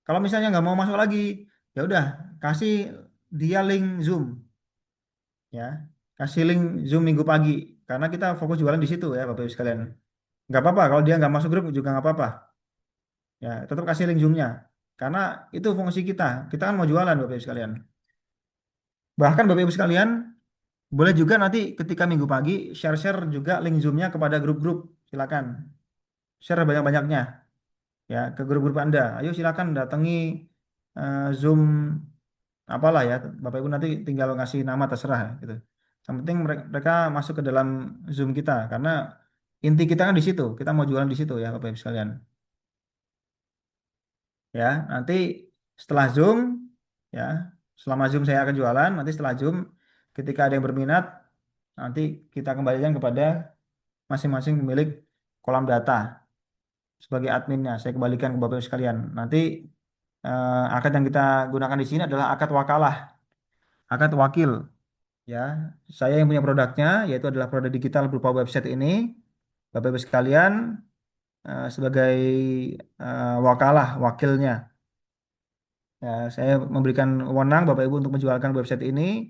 Kalau misalnya nggak mau masuk lagi, ya udah kasih dia link Zoom ya, kasih link Zoom minggu pagi karena kita fokus jualan di situ ya Bapak Ibu sekalian. Nggak apa-apa kalau dia nggak masuk grup juga nggak apa-apa ya, tetap kasih link Zoom-nya karena itu fungsi kita. Kita kan mau jualan Bapak Ibu sekalian. Bahkan Bapak Ibu sekalian boleh juga nanti ketika minggu pagi share-share juga link Zoom-nya kepada grup-grup. Silakan share banyak-banyaknya ya ke grup-grup Anda. Ayo silakan datangi Zoom apalah ya. Bapak Ibu nanti tinggal ngasih nama terserah ya, gitu. Yang penting mereka masuk ke dalam Zoom kita karena inti kita kan di situ. Kita mau jualan di situ ya Bapak Ibu sekalian. Ya, nanti setelah Zoom ya, selama Zoom saya akan jualan, nanti setelah Zoom ketika ada yang berminat nanti kita kembalikan kepada masing-masing pemilik kolam data sebagai adminnya. Saya kembalikan ke Bapak Ibu sekalian. Nanti akad yang kita gunakan di sini adalah akad wakalah, akad wakil. Ya, saya yang punya produknya, yaitu adalah produk digital berupa website ini. Bapak Ibu sekalian, sebagai wakalah, wakilnya. Ya, saya memberikan wewenang Bapak Ibu untuk menjualkan website ini.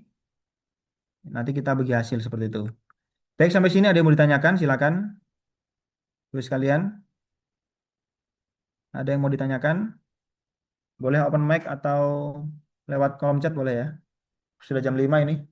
Nanti kita bagi hasil seperti itu. Baik, sampai sini ada yang mau ditanyakan? Silakan, Bapak Ibu sekalian. Ada yang mau ditanyakan? Boleh open mic atau lewat kolom chat boleh ya. Sudah jam 5 ini.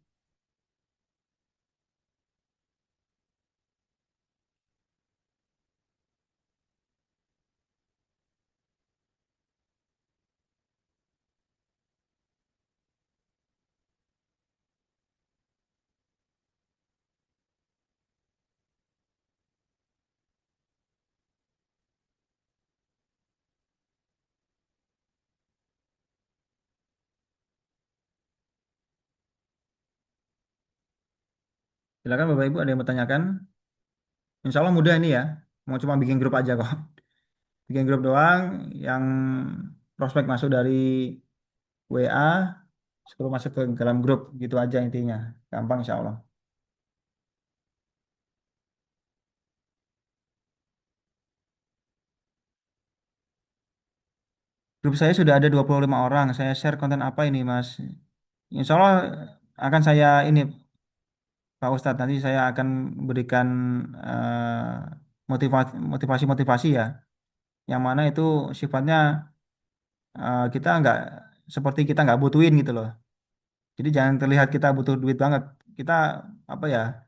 Silakan Bapak Ibu ada yang mau tanyakan? Insya Allah mudah ini ya. Mau cuma bikin grup aja kok. Bikin grup doang yang prospek masuk dari WA, sebelum masuk ke dalam grup gitu aja intinya. Gampang insya Allah. Grup saya sudah ada 25 orang. Saya share konten apa ini, Mas? Insya Allah akan saya ini, Pak Ustadz. Nanti saya akan berikan motivasi-motivasi ya. Yang mana itu sifatnya kita nggak seperti kita nggak butuhin gitu loh. Jadi jangan terlihat kita butuh duit banget. Kita apa ya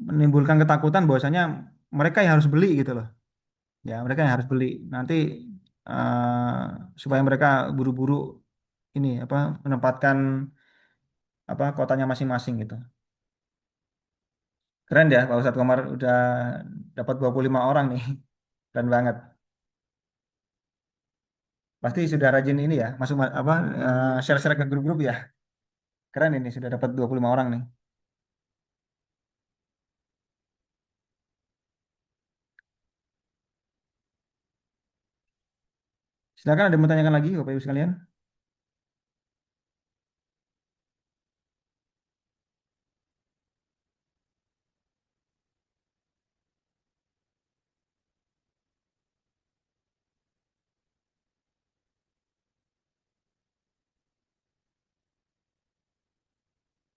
menimbulkan ketakutan bahwasanya mereka yang harus beli gitu loh. Ya mereka yang harus beli. Nanti supaya mereka buru-buru ini apa menempatkan apa kotanya masing-masing gitu. Keren ya Pak Ustadz Komar udah dapat 25 orang nih. Keren banget. Pasti sudah rajin ini ya, masuk apa share-share ke grup-grup ya. Keren ini sudah dapat 25 orang nih. Silakan ada yang mau tanyakan lagi Bapak Ibu sekalian.